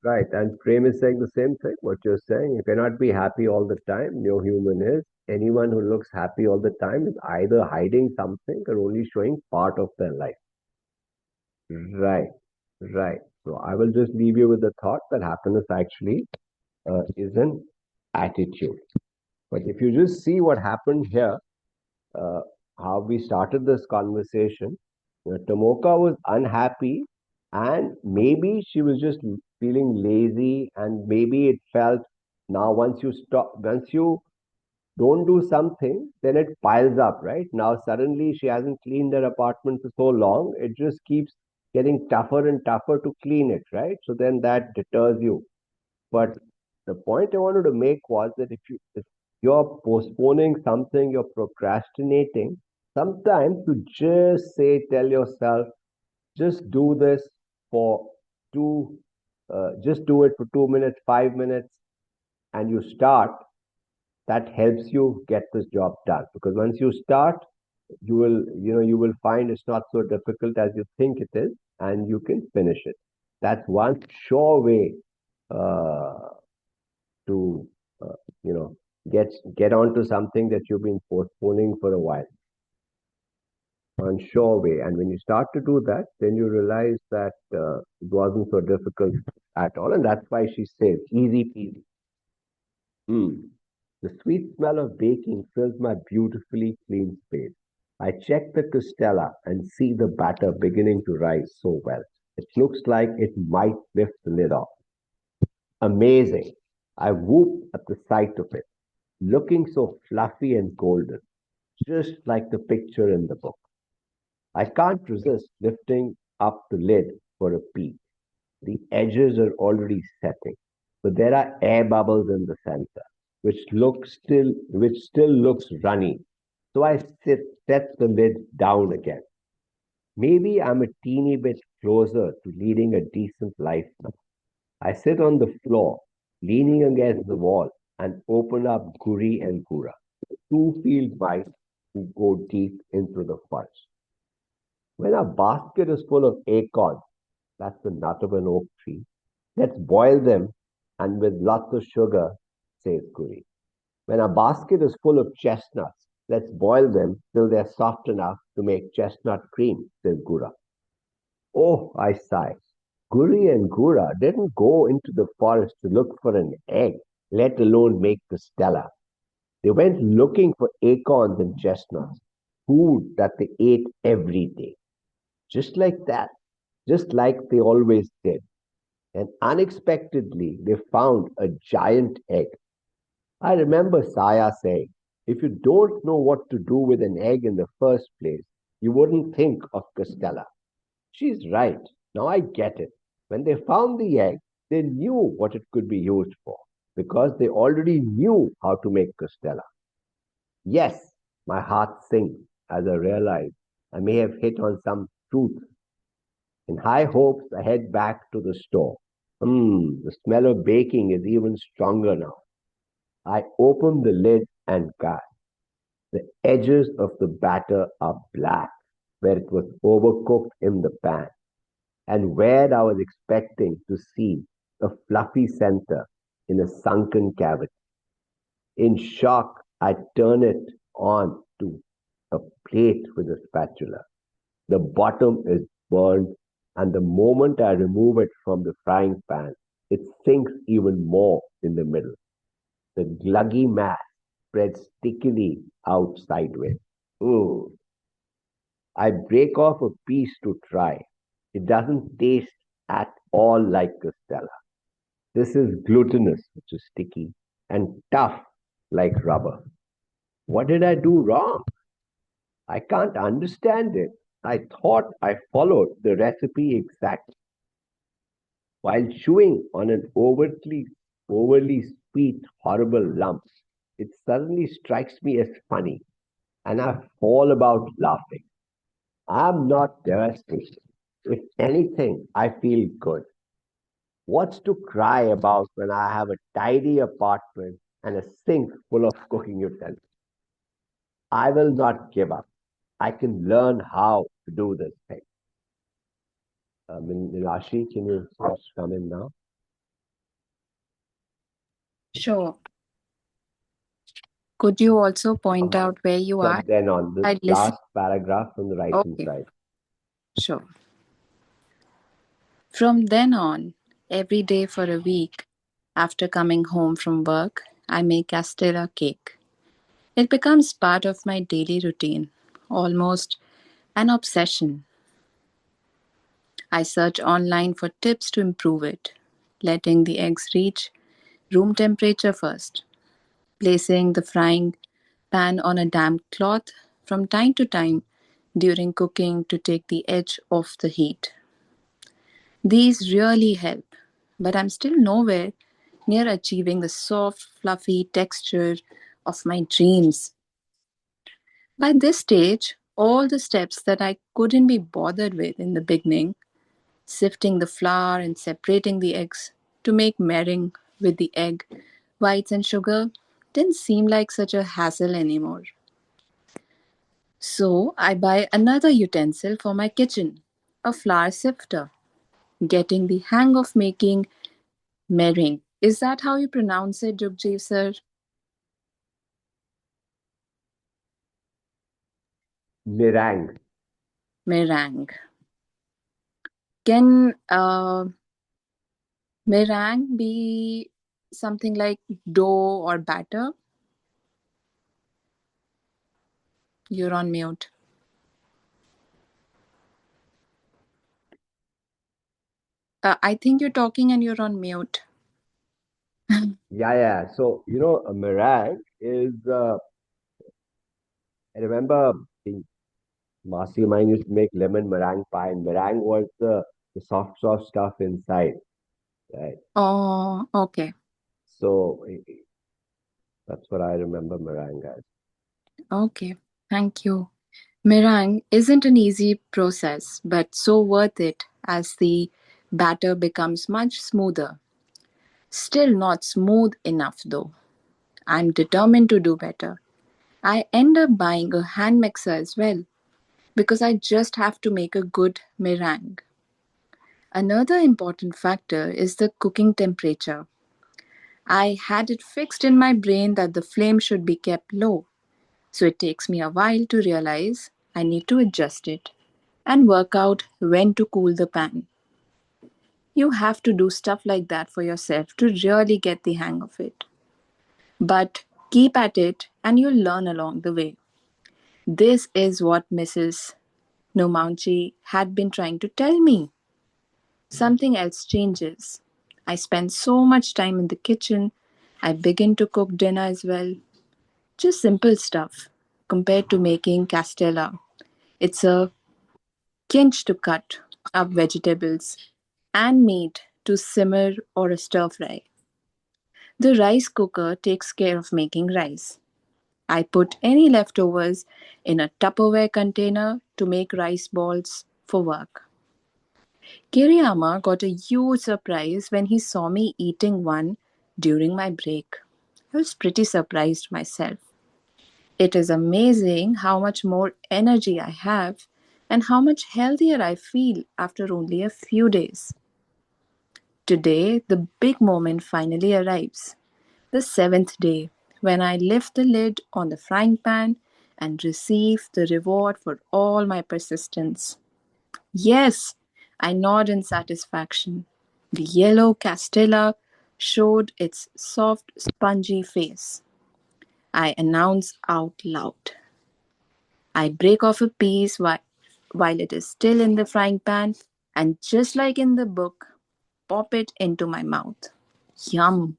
Right. And Prem is saying the same thing, what you're saying. You cannot be happy all the time. No human is. Anyone who looks happy all the time is either hiding something or only showing part of their life. Right. Right. So I will just leave you with the thought that happiness actually is an attitude. But if you just see what happened here, uh, how we started this conversation, Tomoka was unhappy, and maybe she was just feeling lazy, and maybe it felt now once you don't do something, then it piles up, right? Now suddenly she hasn't cleaned her apartment for so long, it just keeps getting tougher and tougher to clean it, right? So then that deters you. But the point I wanted to make was that if you're postponing something, you're procrastinating, sometimes you just tell yourself, just do this for two, just do it for 2 minutes, 5 minutes, and you start. That helps you get this job done, because once you start, you will find it's not so difficult as you think it is, and you can finish it. That's one sure way uh, to uh, you know get onto something that you've been postponing for a while. One sure way, and when you start to do that, then you realize that it wasn't so difficult at all, and that's why she says easy peasy. Hmm. The sweet smell of baking fills my beautifully clean space. I check the costella and see the batter beginning to rise so well. It looks like it might lift the lid off. Amazing. I whoop at the sight of it, looking so fluffy and golden, just like the picture in the book. I can't resist lifting up the lid for a peek. The edges are already setting, but there are air bubbles in the center, which still looks runny. So I set the lid down again. Maybe I'm a teeny bit closer to leading a decent life now. I sit on the floor, leaning against the wall, and open up Guri and Gura, two field mice who go deep into the forest. When our basket is full of acorns, that's the nut of an oak tree, let's boil them and with lots of sugar, says Guri. When our basket is full of chestnuts, let's boil them till they're soft enough to make chestnut cream, says Gura. Oh, I sigh. Guri and Gura didn't go into the forest to look for an egg, let alone make the Stella. They went looking for acorns and chestnuts, food that they ate every day. Just like that, just like they always did. And unexpectedly, they found a giant egg. I remember Saya saying, if you don't know what to do with an egg in the first place, you wouldn't think of Costella. She's right. Now I get it. When they found the egg, they knew what it could be used for because they already knew how to make Costella. Yes, my heart sinks as I realize I may have hit on some truth. In high hopes, I head back to the store. The smell of baking is even stronger now. I open the lid and gasp. The edges of the batter are black where it was overcooked in the pan, and where I was expecting to see a fluffy center in a sunken cavity. In shock, I turn it on to a plate with a spatula. The bottom is burned, and the moment I remove it from the frying pan, it sinks even more in the middle. The gluggy mass spreads stickily out sideways. Ooh. I break off a piece to try. It doesn't taste at all like Costella. This is glutinous, which is sticky, and tough like rubber. What did I do wrong? I can't understand it. I thought I followed the recipe exactly. While chewing on an overly sweet, horrible lump, it suddenly strikes me as funny, and I fall about laughing. I'm not devastated. If anything, I feel good. What's to cry about when I have a tidy apartment and a sink full of cooking utensils? I will not give up. I can learn how to do this thing. Rashi, can you just come in now? Sure. Could you also point out where you are? From then on, the I'd listen. last paragraph on the right hand Okay, side. sure. From then on, every day for a week, after coming home from work, I make castella cake. It becomes part of my daily routine, almost an obsession. I search online for tips to improve it, letting the eggs reach room temperature first, placing the frying pan on a damp cloth from time to time during cooking to take the edge off the heat. These really help, but I'm still nowhere near achieving the soft, fluffy texture of my dreams. By this stage, all the steps that I couldn't be bothered with in the beginning, sifting the flour and separating the eggs to make meringue with the egg whites and sugar, didn't seem like such a hassle anymore. So I buy another utensil for my kitchen, a flour sifter. Getting the hang of making meringue. Is that how you pronounce it, Jugjiv sir? Meringue. Meringue. Can meringue be something like dough or batter? You're on mute. I think you're talking and you're on mute. Yeah, yeah. So, a meringue is, I remember the Marcy mine used to make lemon meringue pie, and meringue was the soft, soft stuff inside, right? Oh, okay. So, that's what I remember meringue as. Okay. Thank you. Meringue isn't an easy process, but so worth it as the batter becomes much smoother. Still not smooth enough though. I'm determined to do better. I end up buying a hand mixer as well because I just have to make a good meringue. Another important factor is the cooking temperature. I had it fixed in my brain that the flame should be kept low, so it takes me a while to realize I need to adjust it and work out when to cool the pan. You have to do stuff like that for yourself to really get the hang of it. But keep at it and you'll learn along the way. This is what Mrs. Nomanchi had been trying to tell me. Something else changes. I spend so much time in the kitchen. I begin to cook dinner as well. Just simple stuff compared to making castella. It's a kinch to cut up vegetables and meat to simmer or a stir fry. The rice cooker takes care of making rice. I put any leftovers in a Tupperware container to make rice balls for work. Kiriyama got a huge surprise when he saw me eating one during my break. I was pretty surprised myself. It is amazing how much more energy I have and how much healthier I feel after only a few days. Today, the big moment finally arrives. The seventh day, when I lift the lid on the frying pan and receive the reward for all my persistence. Yes, I nod in satisfaction. The yellow castella showed its soft, spongy face. I announce out loud. I break off a piece while it is still in the frying pan and, just like in the book, pop it into my mouth. Yum!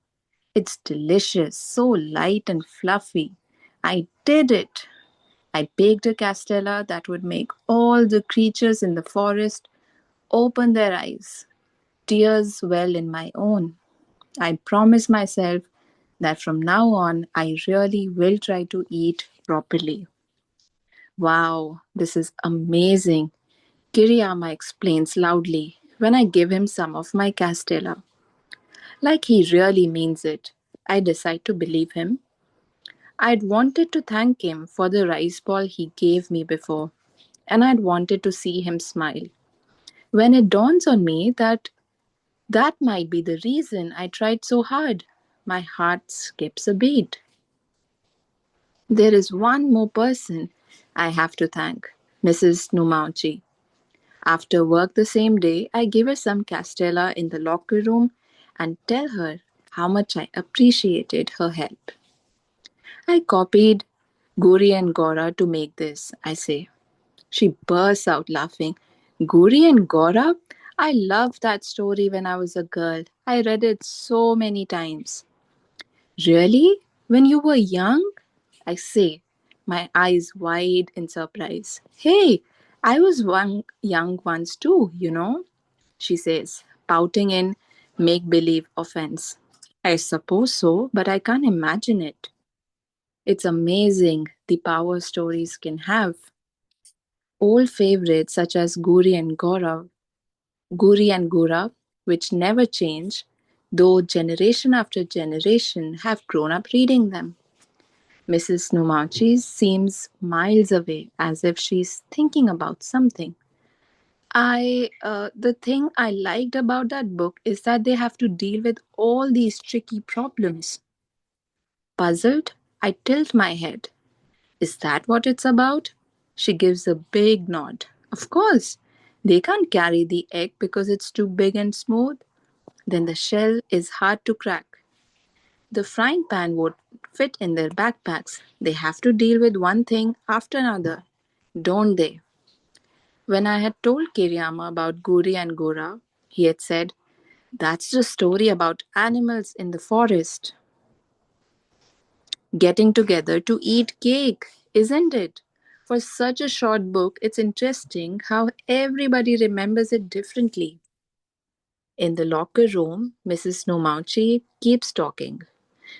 It's delicious, so light and fluffy. I did it! I baked a castella that would make all the creatures in the forest open their eyes. Tears well in my own. I promise myself that from now on I really will try to eat properly. Wow, this is amazing. Kiriyama explains loudly when I give him some of my castella. Like he really means it. I decide to believe him. I'd wanted to thank him for the rice ball he gave me before, and I'd wanted to see him smile. When it dawns on me that that might be the reason I tried so hard, my heart skips a beat. There is one more person I have to thank, Mrs. Numauchi. After work the same day, I give her some castella in the locker room and tell her how much I appreciated her help. I copied Guri and Gora to make this, I say. She bursts out laughing. Guri and Gora? I loved that story when I was a girl. I read it so many times. Really? When you were young? I say, my eyes wide in surprise. Hey, I was one young once too, you know, she says, pouting in make believe offense. I suppose so, but I can't imagine it. It's amazing the power stories can have. Old favorites such as Guri and Gora, which never change, though generation after generation have grown up reading them. Mrs. Numachi seems miles away, as if she's thinking about something. The thing I liked about that book is that they have to deal with all these tricky problems. Puzzled, I tilt my head. Is that what it's about? She gives a big nod. Of course. They can't carry the egg because it's too big and smooth. Then the shell is hard to crack. The frying pan would fit in their backpacks. They have to deal with one thing after another, don't they? When I had told Kiriyama about Guri and Gora, he had said, "That's the story about animals in the forest getting together to eat cake, isn't it?" For such a short book, it's interesting how everybody remembers it differently. In the locker room, Mrs. Nomauchi keeps talking.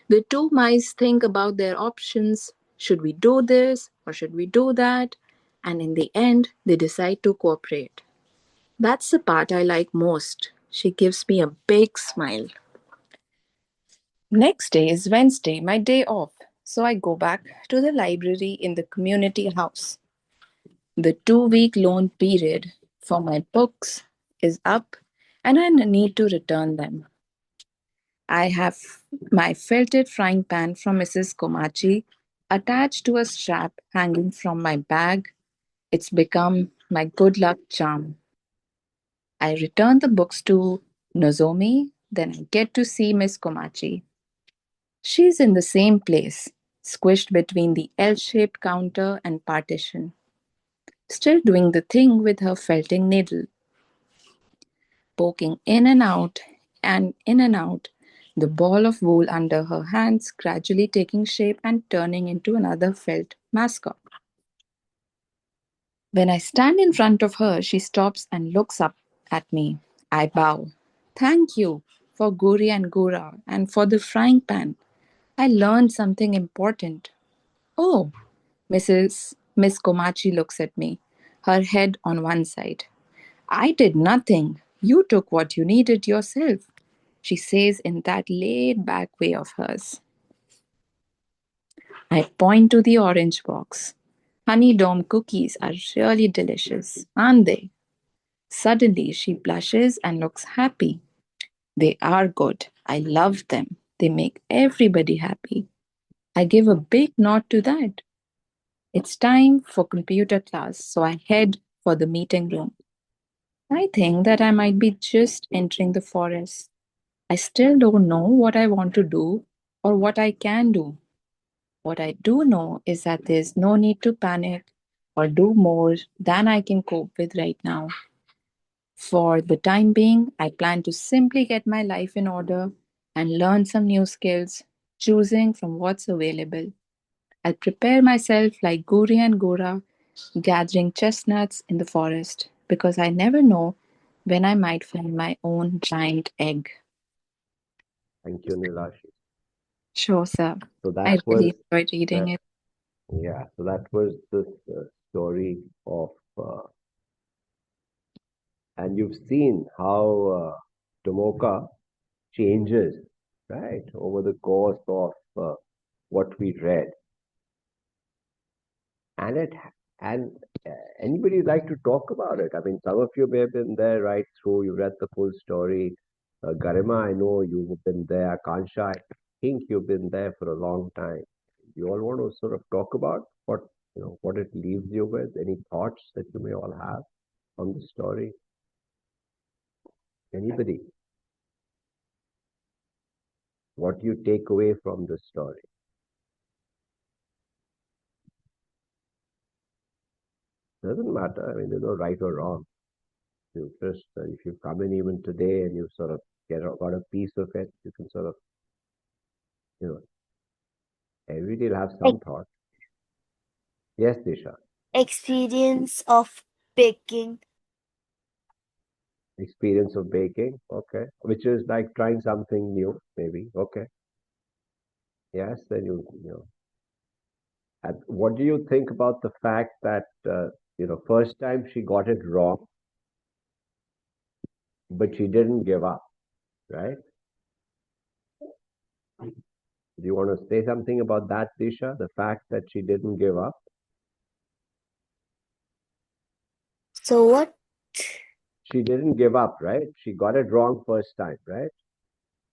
The two mice think about their options. Should we do this or should we do that? And in the end, they decide to cooperate. That's the part I like most. She gives me a big smile. Next day is Wednesday, my day off. So I go back to the library in the community house. The 2 week loan period for my books is up and I need to return them. I have my felted frying pan from Mrs. Komachi attached to a strap hanging from my bag. It's become my good luck charm. I return the books to Nozomi, then I get to see Miss Komachi. She's in the same place, squished between the L shaped counter and partition, still doing the thing with her felting needle, poking in and out, the ball of wool under her hands gradually taking shape and turning into another felt mascot. When I stand in front of her, she stops and looks up at me. I bow. Thank you for Guri and Gura and for the frying pan. I learned something important. Oh, Miss Komachi looks at me, her head on one side. I did nothing. You took what you needed yourself, she says in that laid back way of hers. I point to the orange box. Honey dome cookies are really delicious, aren't they? Suddenly she blushes and looks happy. They are good. I love them. They make everybody happy. I give a big nod to that. It's time for computer class, so I head for the meeting room. I think that I might be just entering the forest. I still don't know what I want to do or what I can do. What I do know is that there's no need to panic or do more than I can cope with right now. For the time being, I plan to simply get my life in order and learn some new skills, choosing from what's available. I'll prepare myself like Guri and Gora, gathering chestnuts in the forest, because I never know when I might find my own giant egg. Thank you, Nilashi. Sure, sir. So that I was really enjoyed reading that. it. Yeah. So that was the story of, and you've seen how Tomoka changes, right, over the course of what we read, and it and anybody like to talk about it? I mean, some of you may have been there right through. You read the full story. Garima, I know you've been there. Kansha, I think you've been there for a long time. You all want to sort of talk about what it leaves you with? Any thoughts that you may all have on the story? Anybody? What do you take away from the story? Doesn't matter. I mean, there's no right or wrong. You just, if you come in even today and you sort of got a piece of it, you can sort of, you know, every day you'll have some thought. Yes, Disha. Experience of baking. Experience of baking. Okay. Which is like trying something new, maybe. Okay. Yes, then you know. And what do you think about the fact that, first time she got it wrong, but she didn't give up, right? Do you want to say something about that, Disha? The fact that she didn't give up? So what? She didn't give up, right? She got it wrong first time, right?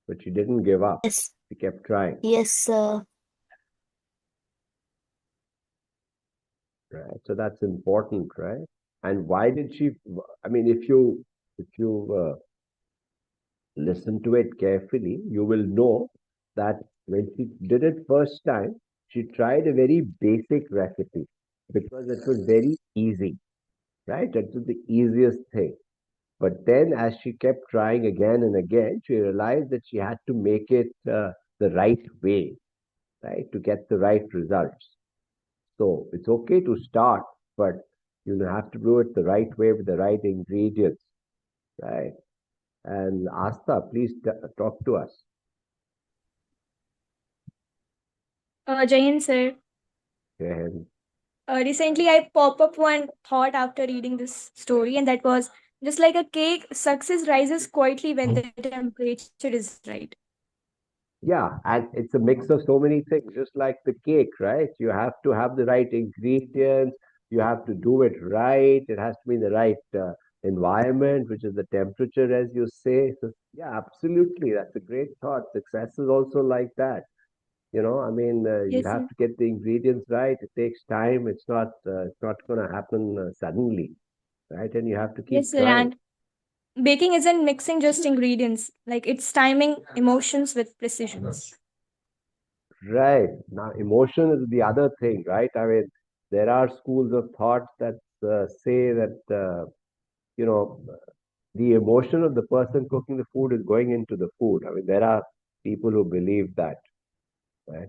But she didn't give up. Yes. She kept trying, Yes, sir. right? So that's important, right? And why did she? I mean, if you listen to it carefully, you will know that when she did it first time, she tried a very basic recipe because it was very easy, right? It was the easiest thing. But then, as she kept trying again and again, she realized that she had to make it the right way, right, to get the right results. So it's okay to start, but you have to do it the right way with the right ingredients, right? And Asta, please talk to us. Jayan sir, And recently I pop up one thought after reading this story, and that was just like a cake, success rises quietly when the temperature is right. yeah, and it's a mix of so many things, just like the cake, right? You have to have the right ingredients, you have to do it right, it has to be in the right environment, which is the temperature, as you say. So, yeah, absolutely. That's a great thought. Success is also like that. I mean, you Yes, have sir. to get the ingredients right. It takes time. It's not going to happen suddenly, right? And you have to keep Yes, sir. trying. And baking isn't mixing just ingredients, like it's timing emotions with precisions. Right. Now, emotion is the other thing, right? I mean, there are schools of thought that say that, you know, the emotion of the person cooking the food is going into the food. I mean, there are people who believe that, right?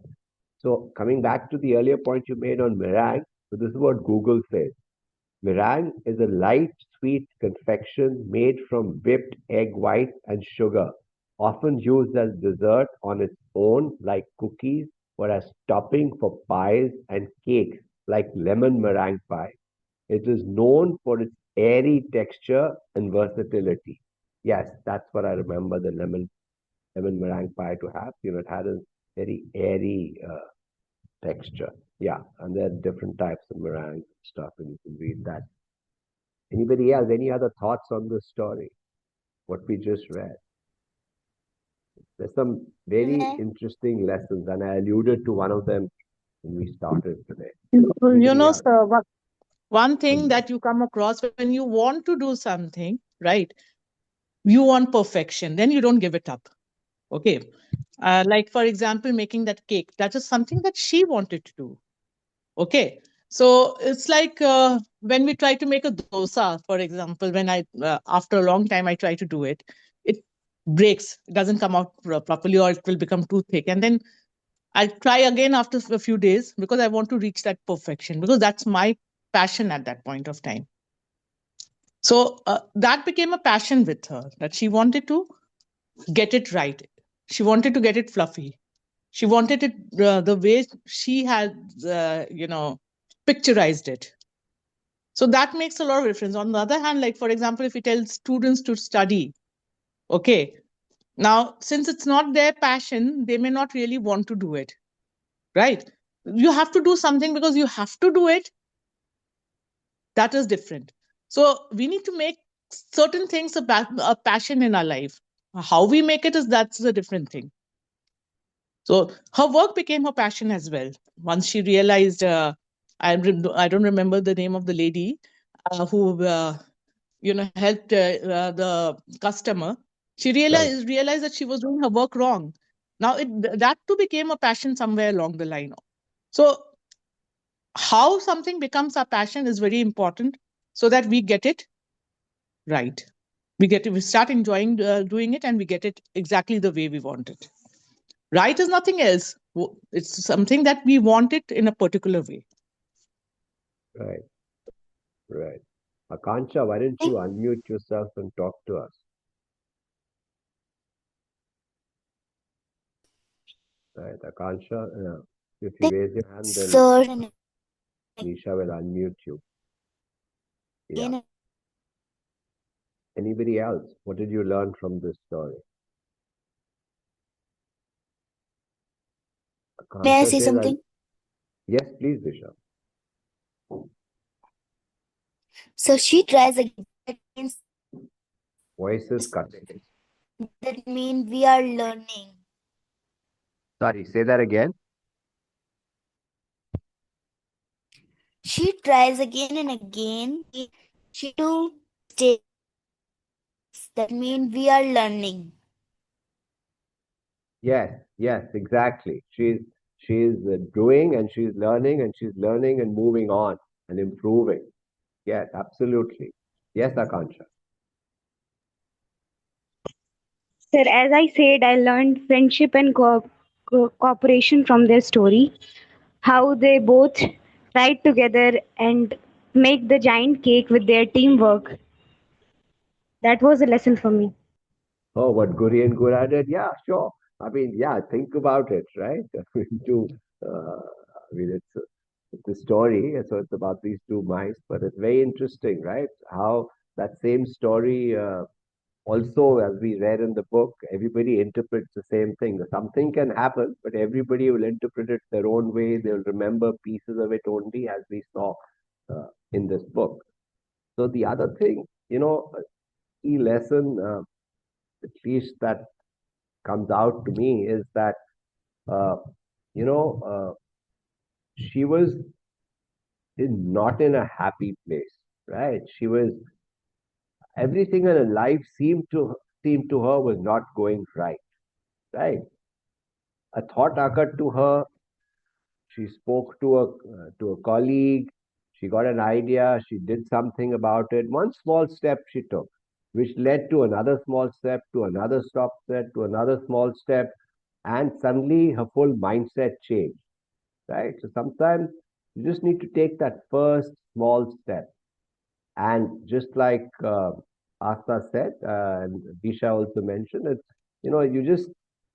So, coming back to the earlier point you made on meringue, so this is what Google says. Meringue is a light, sweet confection made from whipped egg whites and sugar, often used as dessert on its own, like cookies, or as topping for pies and cakes, like lemon meringue pie. It is known for its airy texture and versatility. Yes, that's what I remember the lemon meringue pie to have. It had a very airy texture. Yeah, and there are different types of meringue stuff, and you can read that. Anybody else? Any other thoughts on this story? What we just read? There's some very May interesting lessons, and I alluded to one of them when we started today. You Anybody know, else? sir, one thing Mm. that you come across when you want to do something, right? You want perfection, then you don't give it up. Okay. Like, for example, making that cake, that is something that she wanted to do. Okay. So it's like when we try to make a dosa, for example, after a long time, I try to do it, it breaks, it doesn't come out properly, or it will become too thick. And then I try again after a few days because I want to reach that perfection because that's my passion at that point of time. So that became a passion with her that she wanted to get it right. She wanted to get it fluffy. She wanted it the way she had, picturized it. So that makes a lot of difference. On the other hand, like for example, if we tell students to study, okay, now since it's not their passion, they may not really want to do it, right? You have to do something because you have to do it. That is different. So we need to make certain things a passion in our life. How we make it is that's a different thing. So her work became her passion as well. Once she realized, I don't remember the name of the lady who helped the customer. She Right. realized that she was doing her work wrong. Now that too became a passion somewhere along the line. So how something becomes our passion is very important so that we get it right. We start enjoying doing it, and we get it exactly the way we want it. Right is nothing else. It's something that we want it in a particular way. Right, right. Akansha, why don't you unmute yourself and talk to us? Right, Akansha, if you raise your hand, then Sir, and Nisha will unmute you. Yeah. again, Anybody else? What did you learn from this story? may I Akansha say says, something? yes, please, Disha. So she tries again. That means Voice is cutting. that mean we are learning. Sorry, say that again. She tries again and again. She do mistakes. That mean we are learning. Yes, yes, exactly. She's doing and she's learning and she's learning and moving on and improving. Yes, absolutely. Yes, Akansha. Sir, as I said, I learned friendship and cooperation from their story. How they both tried together and make the giant cake with their teamwork. That was a lesson for me. Oh, what Guri and Gura did? Yeah, sure. I mean, yeah, think about it, right? to, I mean, it's a story, so it's about these two mice, but it's very interesting, right? How that same story, also, as we read in the book, everybody interprets the same thing. Something can happen, but everybody will interpret it their own way. They'll remember pieces of it only, as we saw in this book. So the other thing, a key lesson, at least that comes out to me, is that uh, you know she was not in a happy place, right? She was everything in her life seemed to her was not going right, right? A thought occurred to her. She spoke to a colleague. She got an idea. She did something about it. One small step she took, which led to another small step, to another stop step, to another small step, and suddenly her full mindset changed. Right. So sometimes you just need to take that first small step, and just like Asta said, and Disha also mentioned, it's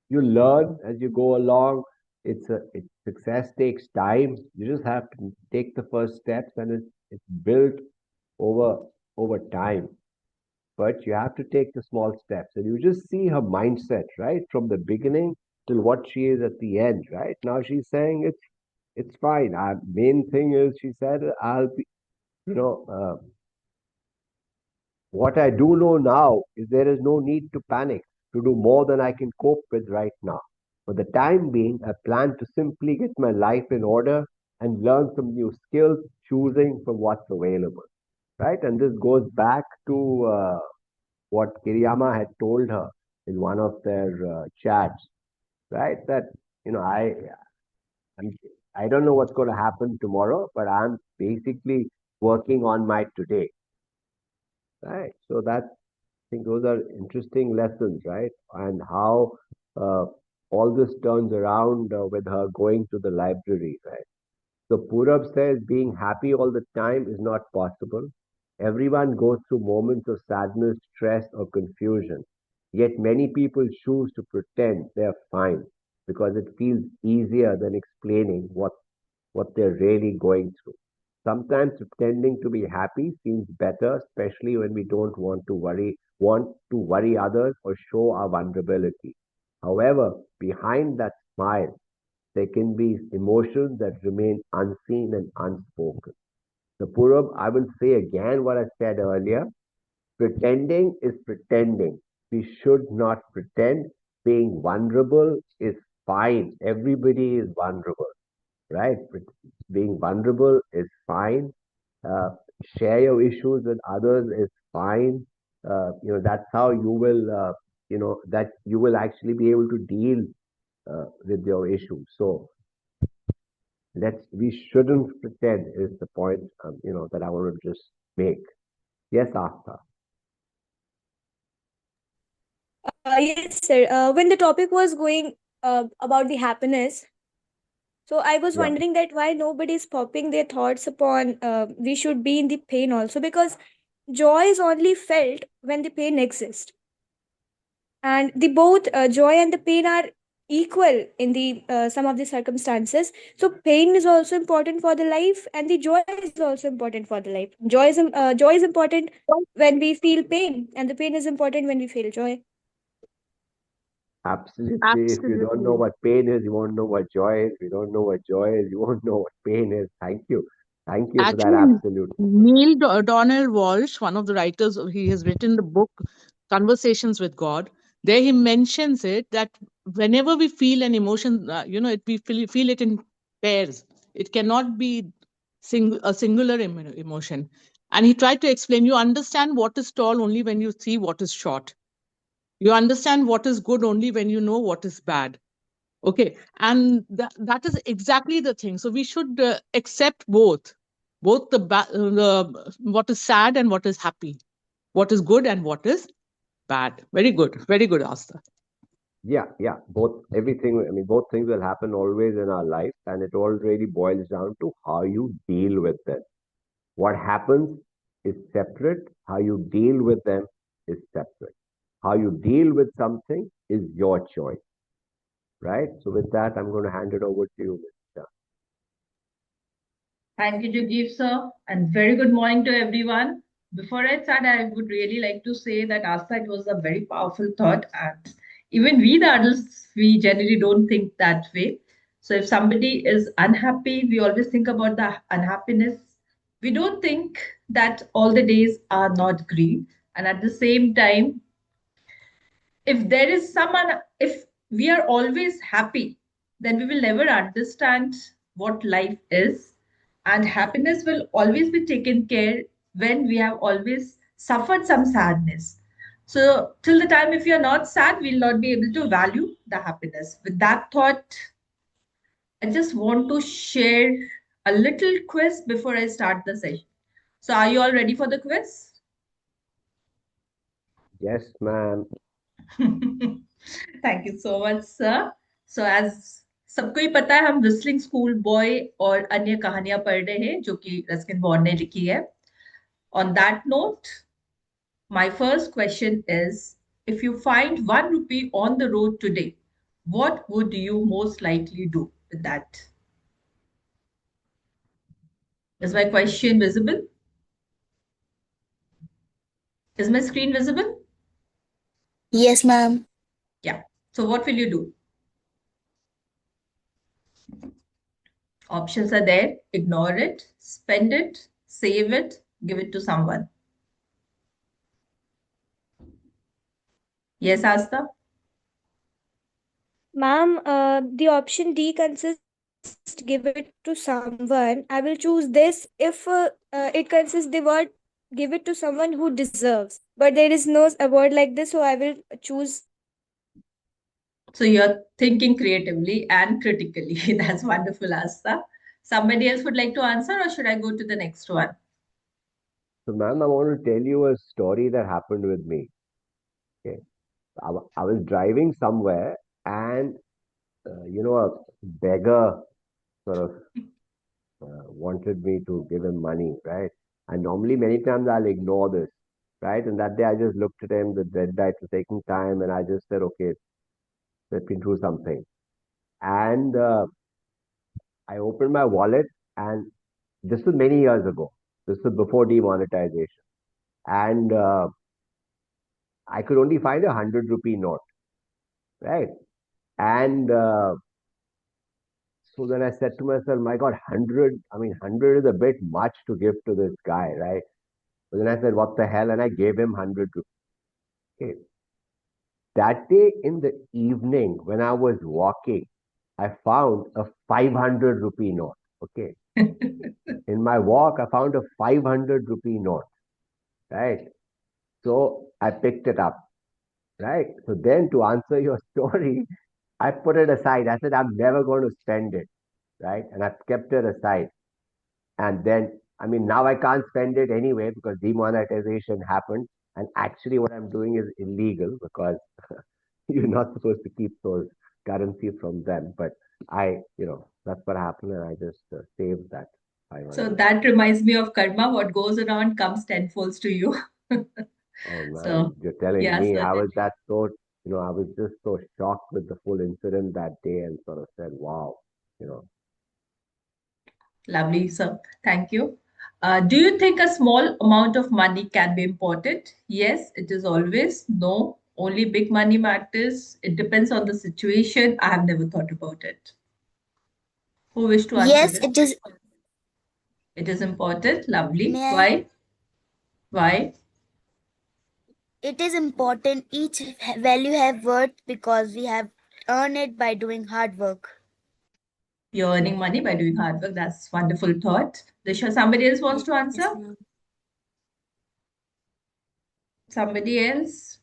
you learn as you go along. Success takes time. You just have to take the first steps, and it's built over over time. But you have to take the small steps, and you just see her mindset right from the beginning till what she is at the end. Right now, she's saying it's fine. Our main thing is, she said, I'll be, you know. What I do know now is there is no need to panic to do more than I can cope with right now. For the time being, I plan to simply get my life in order and learn some new skills, choosing from what's available. Right? And this goes back to what Kiriyama had told her in one of their chats, right? That, you know, I'm, I don't know what's going to happen tomorrow, but I'm basically working on my today. Right. So that's I think those are interesting lessons, right? And how uh, all this turns around with her going to the library, right? So Purab says being happy all the time is not possible. Everyone goes through moments of sadness, stress, or confusion. Yet many people choose to pretend they're fine because it feels easier than explaining what they're really going through. Sometimes pretending to be happy seems better, especially when we don't want to worry others or show our vulnerability. However, behind that smile, there can be emotions that remain unseen and unspoken. The Purab, I will say again what I said earlier. Pretending is pretending. We should not pretend. Being vulnerable is fine. Everybody is vulnerable, right? Being vulnerable is fine. Uh, Share your issues with others is fine. That's how that you will actually be able to deal with your issues. So we shouldn't pretend is the point, that I want to just make. Yes, Asta. Yes, sir. When the topic was going about the happiness, so I was Yeah, wondering that why nobody is popping their thoughts upon we should be in the pain also, because joy is only felt when the pain exists, and the both joy and the pain are equal in the some of the circumstances. So pain is also important for the life, and the joy is also important for the life. Joy is important when we feel pain, and the pain is important when we feel joy. absolutely. If you don't know Absolutely. what pain is, you won't know what joy is. If you don't know what joy is, you won't know what pain is. Thank you. Thank you for that Actually, absolute. Donald Walsh, one of the writers, he has written the book Conversations with God. There he mentions it that whenever we feel an emotion, we feel it in pairs. It cannot be a singular emotion. And he tried to explain, you understand what is tall only when you see what is short. You understand what is good only when you know what is bad. Okay, and that is exactly the thing. So we should accept both the what is sad and what is happy, what is good and what is bad. Very good, Asta. Yeah, yeah. Both everything. I mean, both things will happen always in our life, and it all really boils down to how you deal with them. What happens is separate. How you deal with them is separate. How you deal with something is your choice, right? So with that, I'm going to hand it over to you, Mr. Thank you, Jugjiv, sir, and very good morning to everyone. Before I start, I would really like to say that Asta, it was a very powerful thought, and even we, the adults, we generally don't think that way. So if somebody is unhappy, we always think about the unhappiness. We don't think that all the days are not green, and at the same time, if there is someone, if we are always happy, then we will never understand what life is, and happiness will always be taken care when we have always suffered some sadness. So till the time if you are not sad, we'll not be able to value the happiness. With that thought, I just want to share a little quiz before I start the session. So are you all ready for the quiz? Yes, ma'am. Thank you so much sir so as सबको ही पता है हम whistling school boy और अन्य कहानियां पढ़ रहे हैं जो कि रस्किन बॉन्ड ने लिखी है on that note my first question is if you find 1 rupee on the road today what would you most likely do with that? Is my question visible? Is my screen visible? Yes, ma'am. Yeah. So what will you do? Options are there: ignore it, spend it, save it, give it to someone. Yes, Asta? Ma'am, the option D consists give it to someone. I will choose this if it consists the word give it to someone who deserves. But there is no a word like this, so I will choose So you're thinking creatively and critically. That's wonderful, Asta. Somebody else would like to answer, or should I go to the next one? So, ma'am, I want to tell you a story that happened with me. Okay, I was driving somewhere, and a beggar sort of wanted me to give him money, right? And normally, many times I'll ignore this, right? And that day, I just looked at him. The red light was taking time, and I just said, "Okay, let me do something." And I opened my wallet, and this was many years ago. This was before demonetization, and I could only find a 100 rupee note, right? And so then I said to myself, "My God, 100! I mean, 100 is a bit much to give to this guy, right?" But then I said, "What the hell?" And I gave him 100 rupees. Okay. That day in the evening, when I was walking, I found a 500 rupee note. Okay. In my walk, I found a 500 rupee note, right? So I picked it up, right? So then to answer your story, I put it aside. I said, I'm never going to spend it, right? And I kept it aside. And then, I mean, now I can't spend it anyway because demonetization happened. And actually, what I'm doing is illegal because You're not supposed to keep those currency from them. But that's what happened, and I just saved that So 500. that reminds me of karma. What goes around comes tenfolds to you. Oh So man, you're telling yeah, me certainly. how was that so? I was just so shocked with the full incident that day, and sort of said, "Wow, you know." Lovely, sir. Thank you. Do you think a small amount of money can be important? Yes, it is always. No, only big money matters. It depends on the situation. I have never thought about it. Who wish to answer Yes, this? it is. It is important. Lovely. May I? Why? Why? It is important. Each value have worth because we have earned it by doing hard work. You're earning money by doing hard work. That's wonderful thought. Disha, somebody else wants to Yes, answer? ma'am. Somebody else?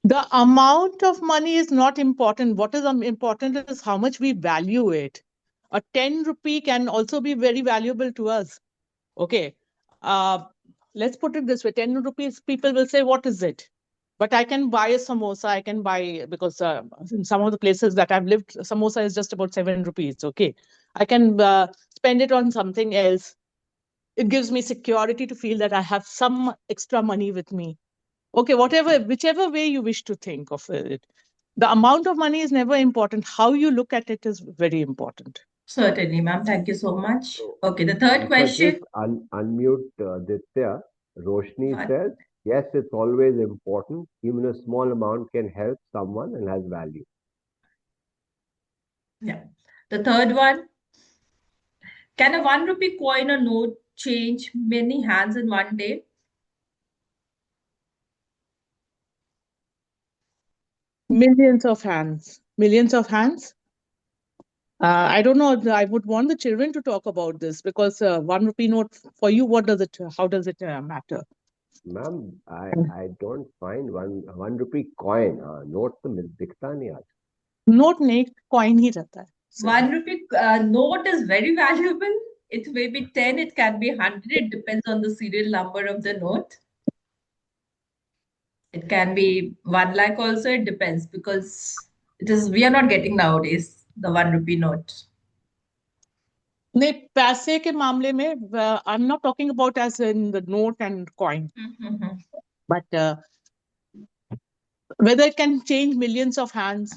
The amount of money is not important. What is important is how much we value it. A 10 rupee can also be very valuable to us. Okay. Uh, let's put it this way, 10 rupees, people will say, what is it? But I can buy a samosa. I can buy, because in some of the places that I've lived, samosa is just about 7 rupees. Okay. I can spend it on something else. It gives me security to feel that I have some extra money with me. Okay, whichever way you wish to think of it. The amount of money is never important. How you look at it is very important. Certainly, ma'am. Thank you so much. So, Okay, the third if I just question. unmute Ditya, Roshni Uh, says, yes, it's always important. Even a small amount can help someone and has value. yeah. The third one. Can a 1 rupee coin or note change many hands in one day? Millions of hands. Millions of hands. I don't know. I would want the children to talk about this because 1 rupee note for you, what does it? How does it matter? Ma'am, I don't find one rupee coin. Note तो दिखता नहीं आज. Note नहीं coin ही रहता है. 1 rupee note is very valuable. It may be 10, it can be 100. It depends on the serial number of the note. It can be 1 lakh also. It depends because we are not getting nowadays the 1 rupee note. नहीं पैसे के मामले में I am not talking about as in the note and coin but whether it can change millions of hands.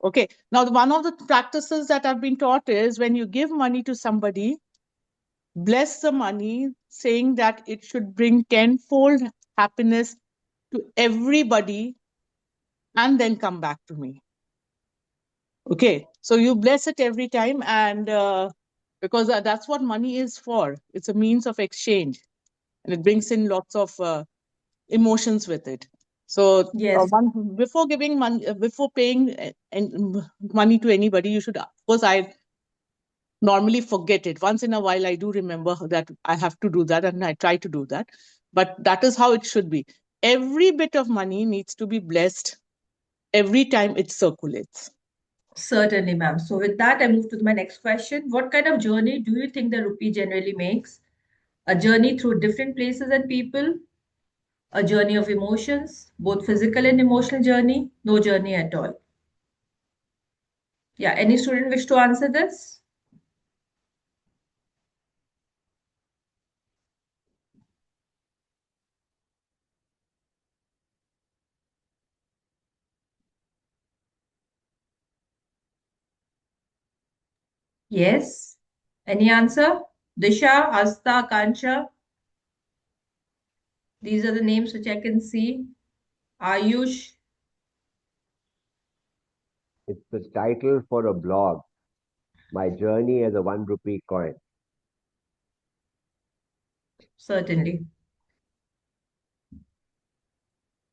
Okay, now one of the practices that I've been taught is when you give money to somebody, bless the money, saying that it should bring tenfold happiness to everybody and then come back to me. Okay, so you bless it every time, and because that's what money is for. It's a means of exchange, and it brings in lots of emotions with it. So Yes, before giving money, before paying money to anybody, you should. Of course, I normally forget it. Once in a while, I do remember that I have to do that, and I try to do that. But that is how it should be. Every bit of money needs to be blessed every time it circulates. certainly, ma'am. So with that, I move to my next question. What kind of journey do you think the rupee generally makes? A journey through different places and people, a journey of emotions, both physical and emotional journey, no journey at all. Yeah, any student wish to answer this? Yes. Any answer? Disha, Asta, Kancha. These are the names which I can see. Ayush, It's the title for a blog. My journey as a 1 rupee coin. certainly.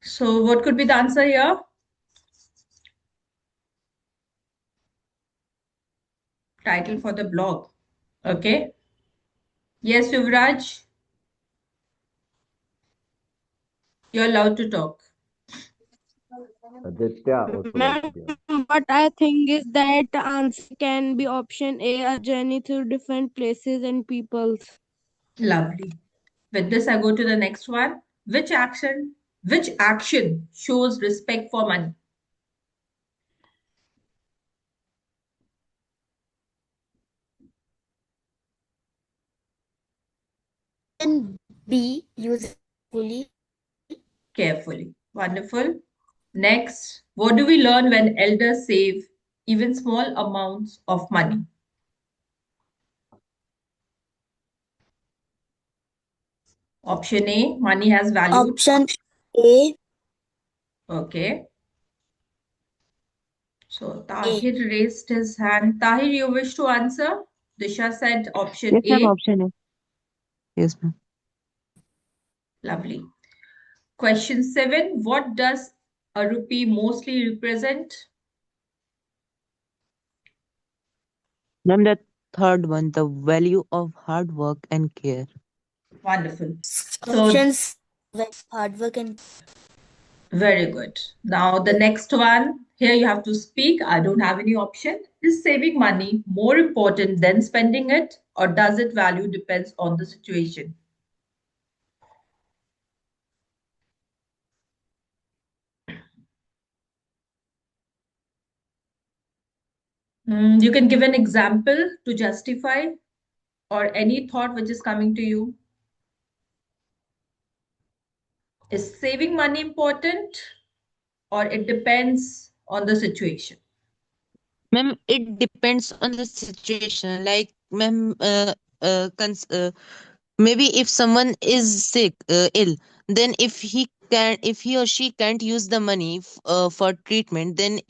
So what could be the answer here? Title for the blog. Okay. Yes, Yuvraj, you're allowed to talk. Aditya also like to be on. Ma'am, what I think is that the answer can be option A, a journey through different places and peoples. Lovely. With this, I go to the next one. Which action shows respect for money? B. Use it carefully. Carefully. Wonderful. Next, what do we learn when elders save even small amounts of money? Option A, money has value. Option A. Okay. So A. Tahir raised his hand. Tahir, you wish to answer? Disha said option Yes, ma'am. A. Option A. Yes, ma'am. Lovely. Question 7. What does a rupee mostly represent? Ma'am, the third one, the value of hard work and care. Wonderful. So, Options hard work and very good. Now, the next one. Here you have to speak. I don't have any option. Is saving money more important than spending it, or does it value depends on the situation? You can give an example to justify or any thought which is coming to you. Is saving money important or it depends on the situation? Ma'am, it depends on the situation. Like, ma'am, maybe if someone is sick, ill, then if he or she can't use the money for treatment, then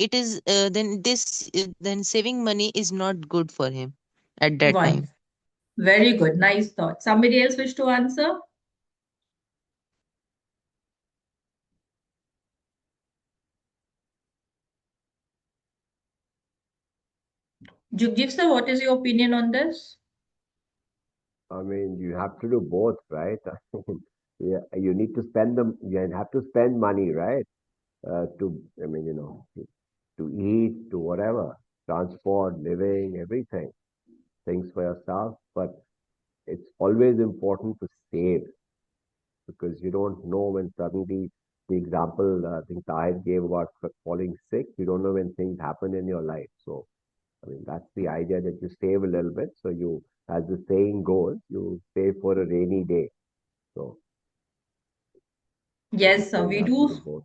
then saving money is not good for him at that One. time. Very good. Nice thought. Somebody else wish to answer? Jugjiv sir, what is your opinion on this? I mean, you have to do both, right? Yeah, you need to spend them. You have to spend money, right? I mean, to eat, to whatever, transport, living, everything, things for yourself. But it's always important to save because you don't know when suddenly the example I think Tahir gave about falling sick. You don't know when things happen in your life. So I mean, that's the idea that you save a little bit. So you, as the saying goes, you save for a rainy day. So Yes, that's sir, why you we have to do do. both.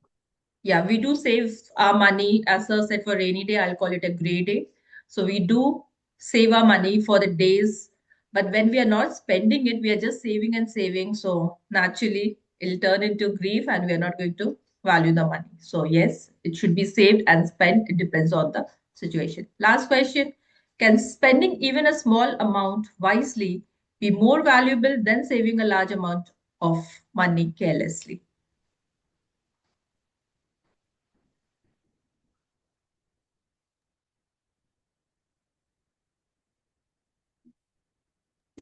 Yeah, we do save our money. As sir said, for rainy day, I'll call it a gray day. So we do save our money for the days. But when we are not spending it, we are just saving and saving. So naturally, it'll turn into grief and we are not going to value the money. So yes, it should be saved and spent. It depends on the situation. Last question. Can spending even a small amount wisely be more valuable than saving a large amount of money carelessly?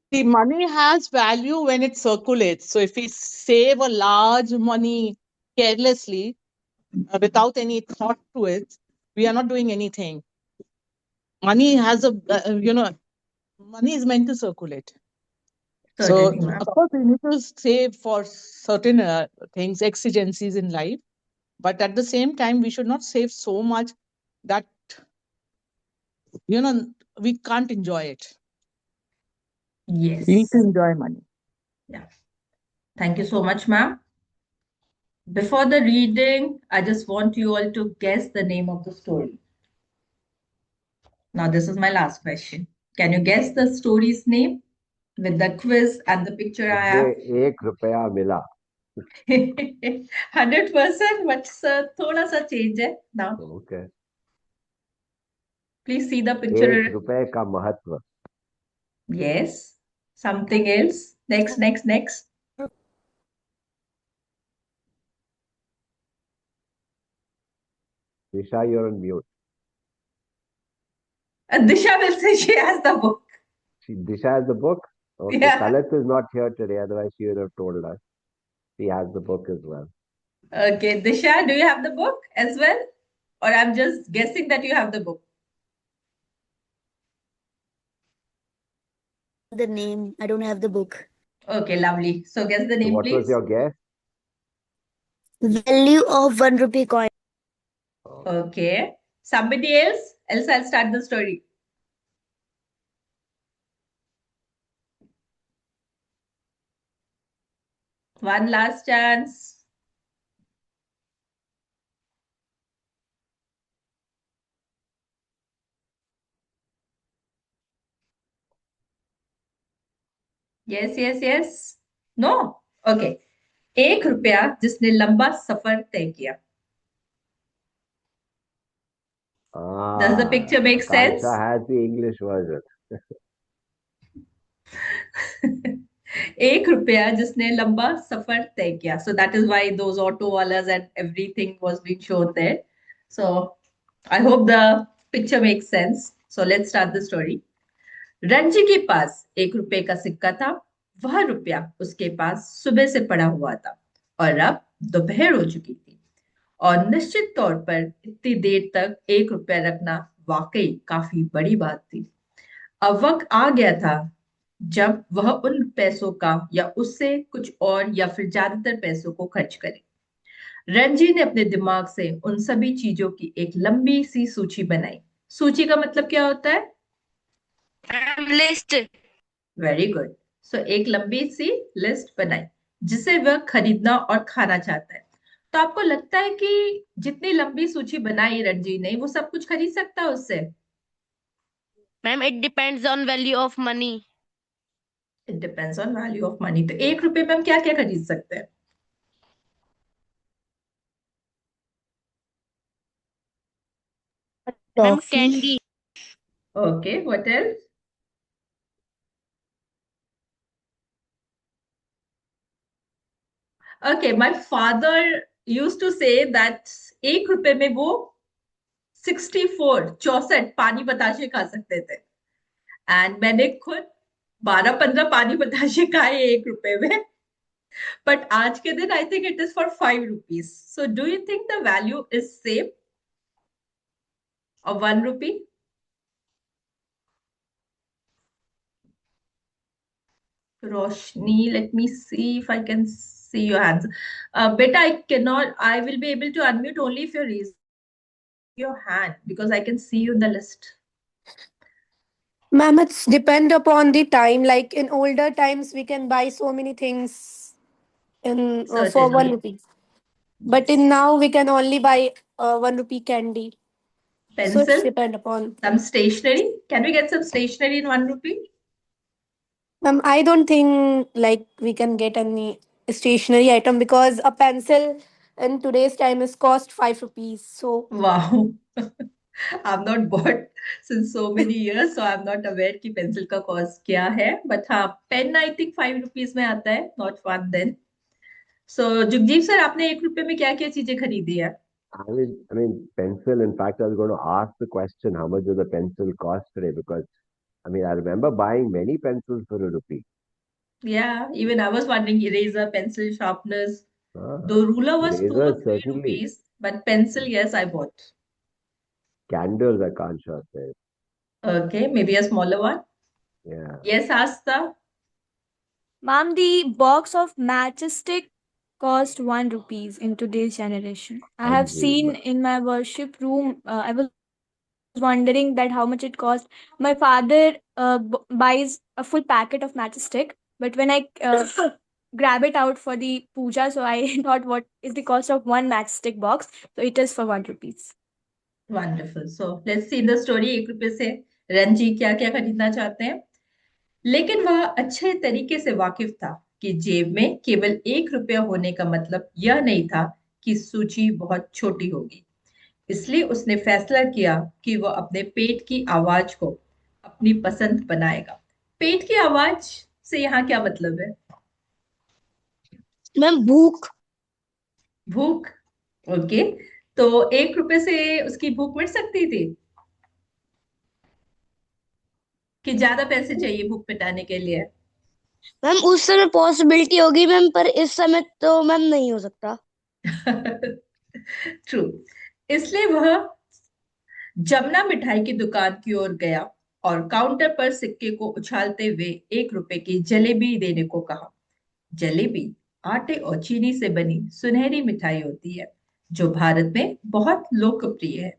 The money has value when it circulates. So if we save a large money carelessly, without any thought to it, we are not doing anything. Money has money is meant to circulate. So, Certainly, ma'am. of course, we need to save for certain things, exigencies in life. But at the same time, we should not save so much that, you know, we can't enjoy it. We need to Yes. enjoy money. Yeah. Thank you so much, ma'am. Before the reading, I just want you all to guess the name of the story. Now, this is my last question. Can you guess the story's name with the quiz and the picture I मुझे have? 1 रुपया मिला. 100%, but sir, thoda sa change hai now. Okay. Please see the 1 picture. रुपए का महत्व. Yes. Something else. Next, next, next. Disha, you're on mute. Disha will say she has the book. Disha has the book. Okay. Yeah. Talat is not here today. Otherwise, she would have told us. She has the book as well. Okay. Disha, do you have the book as well? Or I'm just guessing that you have the book. the name. I don't have the book. Okay, lovely. So guess the So, name, what was please. your guess? Value of 1 rupee coin. Oh, Okay. Somebody else? Else I'll start the story. One last chance. Yes, yes, yes. No? Okay. 1 रुपया जिसने लंबा सफर तय किया. Does the picture make Akansha sense? has the English version. 1 रुपया जिसने लंबा सफर तय किया. So that is why those auto walas and everything was being shown there. So I hope the picture makes sense. So let's start the story. Ranji के पास 1 रुपए का सिक्का था. वह रुपया उसके पास सुबह से पड़ा हुआ था और अब दोपहर हो चुकी थी. और निश्चित तौर पर इतनी देर तक 1 रुपया रखना वाकई काफी बड़ी बात थी. अब वक्त आ गया था जब वह उन पैसों का या उससे कुछ और या फिर ज्यादातर पैसों को खर्च करे. रंजी ने अपने दिमाग से उन सभी चीजों की एक लंबी सी सूची बनाई. सूची का मतलब क्या होता है? लिस्ट। Very good. सो एक लंबी सी लिस्ट बनाई जिसे वह खरीदना और खाना चाहता है. तो आपको लगता है कि जितनी लंबी सूची बनाई रंजी ने वो सब कुछ खरीद सकता है उससे? Ma'am it depends on value of money. It depends on value of money. तो 1 रुपए में हम क्या क्या खरीद सकते हैं? Ma'am toffee. Candy. Okay, what else? Okay, my father used to say that 1 रुपए में वो 64 पानी बताशे खा सकते थे. एंड मैंने खुद 12-15 पानी बताशे खाए 1 रुपए में. बट आज के दिन I think it is for 5 rupees. So do you think the value is same of 1 rupee? Roshni, let me see if I can see your hands. Beta, I cannot, I will be able to unmute only if you raise your hand because I can see you in the list. Ma'am, it's depend upon the time. Like in older times, we can buy so many things in for one Certainly. rupee. But in Yes. now, we can only buy 1 rupee candy. So it's Pencil, depend upon some thing. stationery. Can we get some stationery in 1 rupee? I don't think like we can get any stationery item because a pencil in today's time is cost 5 rupees. So Wow. I've not bought since so many years, so I'm not aware कि pencil का cost क्या है. But हाँ, pen I think 5 rupees में आता है. Not fun then. So Jugjeev sir, आपने 1 रुपए में क्या क्या चीजें खरीदी है? I mean, pencil. In fact, I was going to ask the question, how much does a pencil cost today? Because, I mean, I remember buying many pencils for a rupee. Yeah, even I was wondering eraser, pencil, sharpeners. Ah, The ruler was 2 or erasers, 3 certainly. rupees, but pencil, yes, I bought. Candles, I can't sure say. Okay, maybe a smaller one. Yeah, Yes, Asta. Ma'am, the box of matchstick cost 1 rupees in today's generation. I have seen unbelievable. in my worship room. I was wondering that how much it cost. My father buys a full packet of matchstick, but when I grab it out for the puja, so I thought, what is the cost of one matchstick box? So it is for 1 rupees. Wonderful. So let's see the story. 1 रुपए से रंजी क्या क्या खरीदना चाहते हैं. लेकिन वह अच्छे तरीके से वाकिफ था कि जेब में केवल 1 रुपया होने का मतलब यह नहीं था कि सूची बहुत छोटी होगी. इसलिए उसने फैसला किया कि वह अपने पेट की आवाज को अपनी पसंद बनाएगा. पेट की आवाज से यहाँ क्या मतलब है? मैम भूख। भूख. ओके. तो 1 रुपए से उसकी भूख मिट सकती थी कि ज्यादा पैसे चाहिए भूख मिटाने के लिए? मैम उस समय पॉसिबिलिटी होगी मैम, पर इस समय तो मैम नहीं हो सकता। ट्रू. इसलिए वह जमुना मिठाई की दुकान की ओर गया और काउंटर पर सिक्के को उछालते हुए 1 रुपए की जलेबी देने को कहा. जलेबी आटे और चीनी से बनी सुनहरी मिठाई होती है जो भारत में बहुत लोकप्रिय है.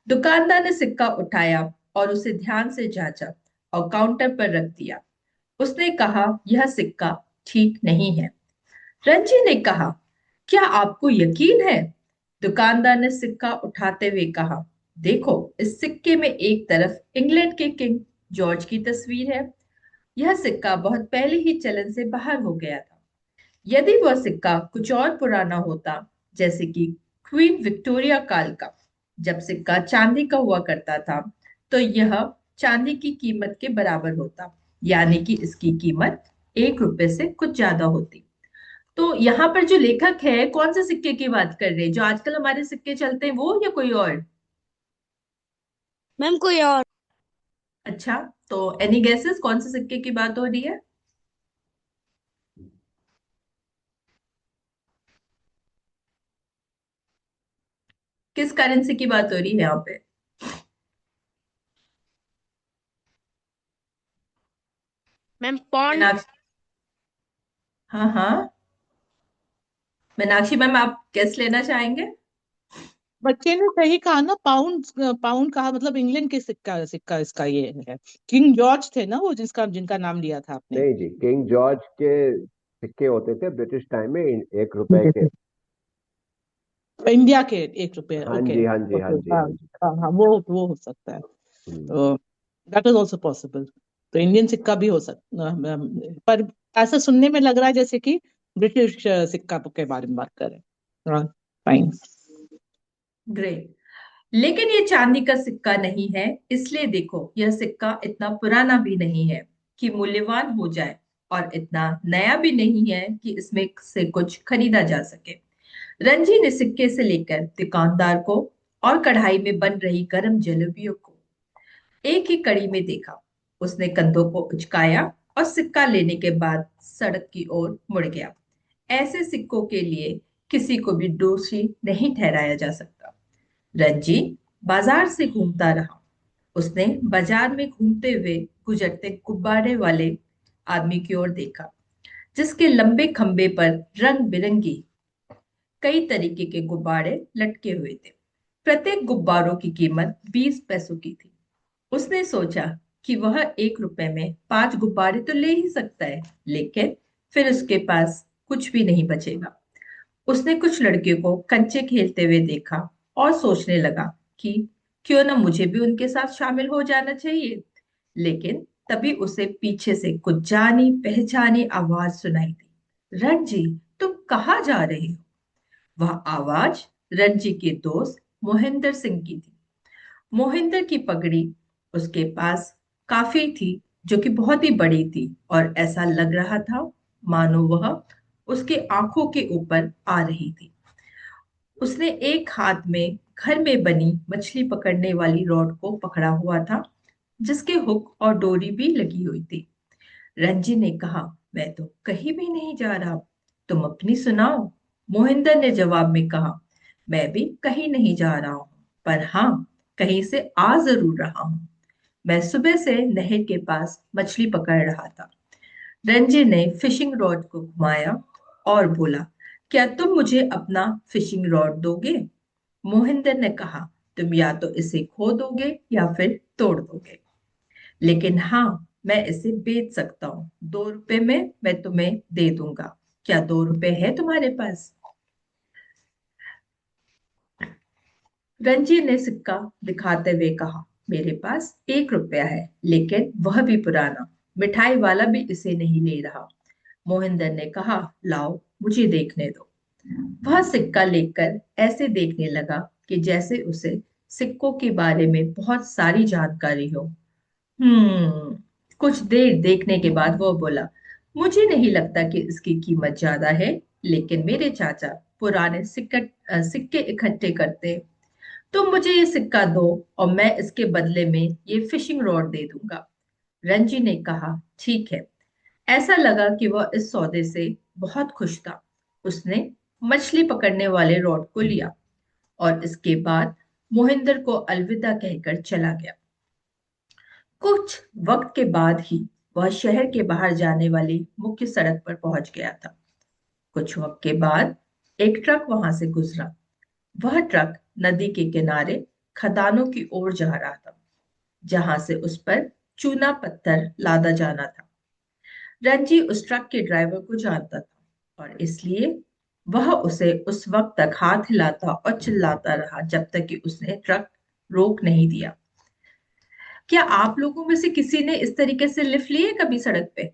दुकानदार ने सिक्का उठाया और उसे ध्यान से जांचा और काउंटर पर रख दिया. उसने कहा, यह सिक्का ठीक नहीं है. रंजी ने कहा, क्या आपको यकीन है? दुकानदार ने सिक्का उठाते हुए कहा, देखो, इस सिक्के में एक तरफ इंग्लैंड के किंग जॉर्ज की तस्वीर है। यह सिक्का बहुत पहले ही चलन से बाहर हो गया था। यदि वह सिक्का कुछ और पुराना होता, जैसे कि क्वीन विक्टोरिया काल का, जब सिक्का चांदी का हुआ करता था, तो यह चांदी की कीमत के बराबर होता, यानी कि इसकी कीमत 1 रुपए से कुछ ज्यादा होती। तो यहाँ पर जो लेखक है, कौन से सिक्के की बात कर रहे हैं? जो आजकल हमारे सिक्के चलते हैं वो, या कोई और? मैम कोई और। अच्छा, तो एनी गेसेस कौन से सिक्के की बात हो रही है? किस करेंसी की बात हो रही है यहाँ पे? Ma'am pond. मीनाक्षी? हाँ हाँ, मीनाक्षी मैम, आप गेस लेना चाहेंगे? बच्चे ने सही कहा ना, पाउंड। पाउंड कहा, मतलब इंग्लैंड के सिक्का सिक्का इसका ये है। किंग जॉर्ज थे ना वो, जिसका जिनका नाम लिया था आपने। नहीं जी, किंग जॉर्ज के सिक्के होते थे ब्रिटिश टाइम में 1 रुपए के। इंडिया के 1 रुपए, हाँ ओके। जी, हाँ जी, हाँ ओके, जी, हाँ। हाँ जी। हाँ हाँ, वो हो सकता है। हम्म, तो दैट इज ऑल्सो पॉसिबल। तो इंडियन सिक्का भी हो सकता, पर ऐसा सुनने में लग रहा है जैसे कि ब्रिटिश सिक्का के बारे में बात कर रहे हैं। फाइन। ग्रेट। लेकिन ये चांदी का सिक्का नहीं है, इसलिए देखो, यह सिक्का इतना पुराना भी नहीं है कि मूल्यवान हो जाए, और इतना नया भी नहीं है कि इसमें से कुछ खरीदा जा सके। रंजी ने सिक्के से लेकर दुकानदार को और कढ़ाई में बन रही गर्म जलेबियों को एक ही कड़ी में देखा। उसने कंधों को उचकाया और सिक्का लेने के बाद सड़क की ओर मुड़ गया। ऐसे सिक्कों के लिए किसी को भी दोषी नहीं ठहराया जा सकता। रंजी बाजार से घूमता रहा। उसने बाजार में घूमते हुए गुजरते गुब्बारे वाले आदमी की ओर देखा, जिसके लंबे खंबे पर रंग बिरंगी कई तरीके के गुब्बारे लटके हुए थे। प्रत्येक गुब्बारों की कीमत 20 पैसों की थी। उसने सोचा कि वह 1 रुपए में 5 गुब्बारे तो ले ही सकता है, लेकिन फिर उसके पास कुछ भी नहीं बचेगा। उसने कुछ लड़के को कंचे खेलते हुए देखा और सोचने लगा कि क्यों ना मुझे भी उनके साथ शामिल हो जाना चाहिए। लेकिन तभी उसे पीछे से कुछ जानी पहचानी आवाज सुनाई दी। रणजी, तुम कहाँ जा रहे हो? वह आवाज रणजी के दोस्त मोहिंदर सिंह की थी। मोहिंदर की पगड़ी उसके पास काफी थी, जो कि बहुत ही बड़ी थी, और ऐसा लग रहा था मानो वह उसके आंखों के ऊपर आ रही थी। उसने एक हाथ में घर में बनी मछली पकड़ने वाली रॉड को पकड़ा हुआ था, जिसके हुक और डोरी भी लगी हुई थी। रंजी ने कहा, मैं तो कहीं भी नहीं जा रहा, तुम अपनी सुनाओ। मोहिंदर ने जवाब में कहा, मैं भी कहीं नहीं जा रहा हूं, पर हाँ, कहीं से आ जरूर रहा हूं। मैं सुबह से नहर के पास मछली पकड़ रहा था। रंजी ने फिशिंग रॉड को घुमाया और बोला, क्या तुम मुझे अपना फिशिंग रॉड दोगे? मोहिंदर ने कहा, तुम या तो इसे खो दोगे या फिर तोड़ दोगे, लेकिन हाँ, मैं इसे बेच सकता हूँ। 2 रुपए में मैं तुम्हें दे दूंगा। क्या 2 रुपए है तुम्हारे पास? रंजी ने सिक्का दिखाते हुए कहा, मेरे पास 1 रुपया है, लेकिन वह भी पुराना। मिठाई वाला भी इसे नहीं ले रहा। मोहिंदर ने कहा, लाओ, मुझे देखने दो। वह सिक्का लेकर ऐसे देखने लगा कि जैसे उसे सिक्कों के बारे में बहुत सारी जानकारी हो। हम्म कुछ देर देखने के बाद वो बोला, मुझे नहीं लगता कि इसकी कीमत ज्यादा है, लेकिन मेरे चाचा पुराने सिक्के इकट्ठे करते। तुम मुझे ये सिक्का दो और मैं इसके बदले में ये फिशिंग रॉड दे दूंगा। रंजी ने कहा, ठीक है। ऐसा लगा कि वह इस सौदे से बहुत खुश था। उसने मछली पकड़ने वाले रॉड को लिया और इसके बाद मोहिंदर को अलविदा कहकर चला गया। कुछ वक्त के बाद ही वह शहर के बाहर जाने वाली मुख्य सड़क पर पहुंच गया था। कुछ वक्त के बाद एक ट्रक वहां से गुजरा। वह ट्रक नदी के किनारे खदानों की ओर जा रहा था, जहां से उस पर चूना पत्थर लादा जाना था। रंजी उस ट्रक के ड्राइवर को जानता था और इसलिए वह उसे उस वक्त तक हाथ हिलाता और चिल्लाता रहा जब तक कि उसने ट्रक रोक नहीं दिया। क्या आप लोगों में से किसी ने इस तरीके से लिफ्ट ली है कभी सड़क पे,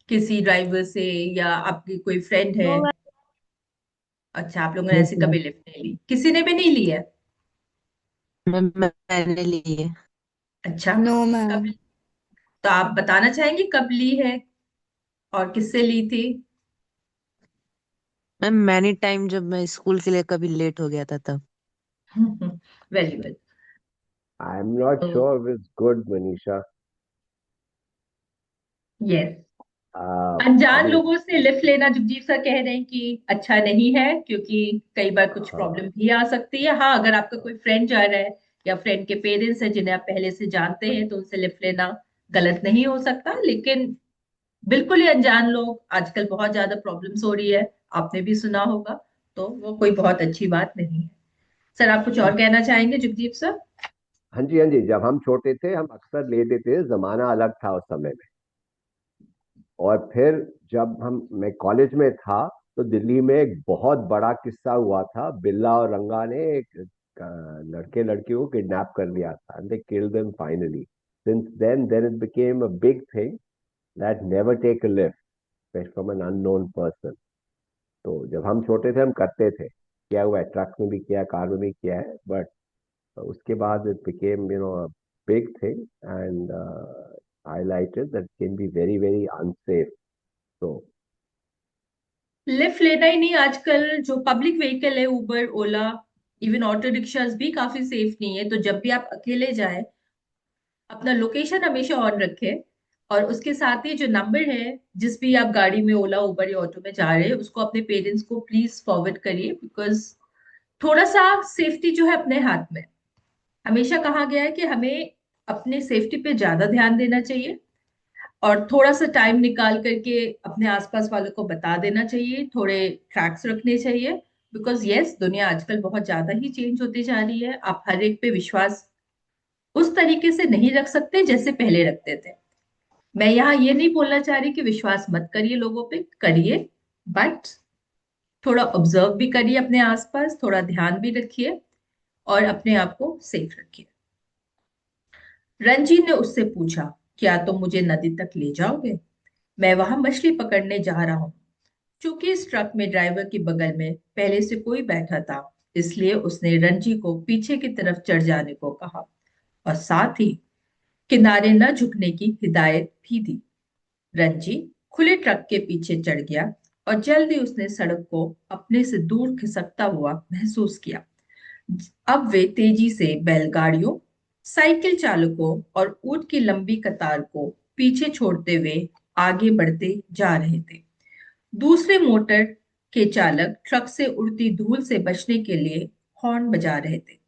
किसी ड्राइवर से, या आपकी कोई फ्रेंड है? नो अच्छा, आप लोगों ने यस ऐसे मैम। कभी लिफ्ट नहीं ली, किसी ने भी नहीं ली है? मैंने ली है। अच्छा। नो कब? मैम। तो आप बताना चाहेंगे कब ली है और किससे ली थी? मैम मैनी टाइम जब मैं स्कूल के लिए कभी लेट हो गया था तब। Very good. I'm not तो sure if it's good, Manisha. Yes, I अनजान mean, लोगों से लिफ्ट लेना जुगजीत सर कह रहे हैं कि अच्छा नहीं है, क्योंकि कई बार कुछ हाँ, प्रॉब्लम भी आ सकती है। हाँ, अगर आपका कोई फ्रेंड जा रहा है या फ्रेंड के पेरेंट्स हैं जिन्हें आप पहले से जानते हैं तो उनसे लिफ्ट लेना गलत नहीं हो सकता, लेकिन बिल्कुल ही अनजान लोग, आजकल बहुत ज्यादा प्रॉब्लम्स हो रही है, आपने भी सुना होगा, तो वो कोई बहुत अच्छी बात नहीं है। सर, आप कुछ और कहना चाहेंगे जुगजीत सर? हाँ जी, हाँ जी। जब हम छोटे थे हम अक्सर लेते थे, जमाना अलग था उस समय में। और फिर जब हम मैं कॉलेज में था तो दिल्ली में एक बहुत बड़ा किस्सा हुआ था। बिल्ला और रंगा ने एक लड़के लड़की को किडनैप कर लिया था, and they killed them finally. Since then it became a big thing that never take a lift from an unknown person. तो जब हम छोटे थे हम करते थे, किया हुआ है, ट्रक में भी किया, कार में भी किया है। बट उसके बाद it became a big thing, and highlighted that can be very very unsafe. So lift लेना ही नहीं, आजकल जो पब्लिक व्हीकल है, उबर, ओला, इवन ऑटो रिक्शास भी काफी सेफ नहीं है। तो जब भी आप अकेले जाए, अपना लोकेशन हमेशा ऑन रखें, और उसके साथ ही जो नंबर है जिस भी आप गाड़ी में, ओला, उबर या ऑटो में जा रहे हैं, उसको अपने पेरेंट्स को प्लीज फॉरवर्ड करिए, बिकॉज थोड़ा सा सेफ्टी जो है अपने हाथ में। हमेशा कहा गया है कि हमें अपने सेफ्टी पे ज्यादा ध्यान देना चाहिए, और थोड़ा सा टाइम निकाल करके अपने आसपास वालों को बता देना चाहिए, थोड़े ट्रैक्स रखने चाहिए। बिकॉज यस, दुनिया आजकल बहुत ज्यादा ही चेंज होती जा रही है, आप हर एक पे विश्वास उस तरीके से नहीं रख सकते जैसे पहले रखते थे। मैं यहाँ ये नहीं बोलना चाह रही कि विश्वास मत करिए, लोगों पे करिए, बट थोड़ा ऑब्जर्व भी करिए अपने आसपास, थोड़ा ध्यान भी रखिए, और अपने आप को सेफ रखिए। रंजी ने उससे पूछा, क्या तुम मुझे नदी तक ले जाओगे? मैं वहां मछली पकड़ने जा रहा हूँ। चूंकि इस ट्रक में ड्राइवर के बगल में पहले से कोई बैठा था, इसलिए उसने रंजी को पीछे की तरफ चढ़ जाने को कहा, और साथ ही किनारे न झुकने की हिदायत भी दी। रंजी खुले ट्रक के पीछे चढ़ गया, और जल्दी उसने सड़क को अपने से दूर खिसकता हुआ महसूस किया। अब वे तेजी से बैलगाड़ियों, साइकिल चालकों और ऊंट की लंबी कतार को पीछे छोड़ते हुए आगे बढ़ते जा रहे थे। दूसरे मोटर के चालक ट्रक से उड़ती धूल से बचने के लिए हॉर्न बजा रहे थे।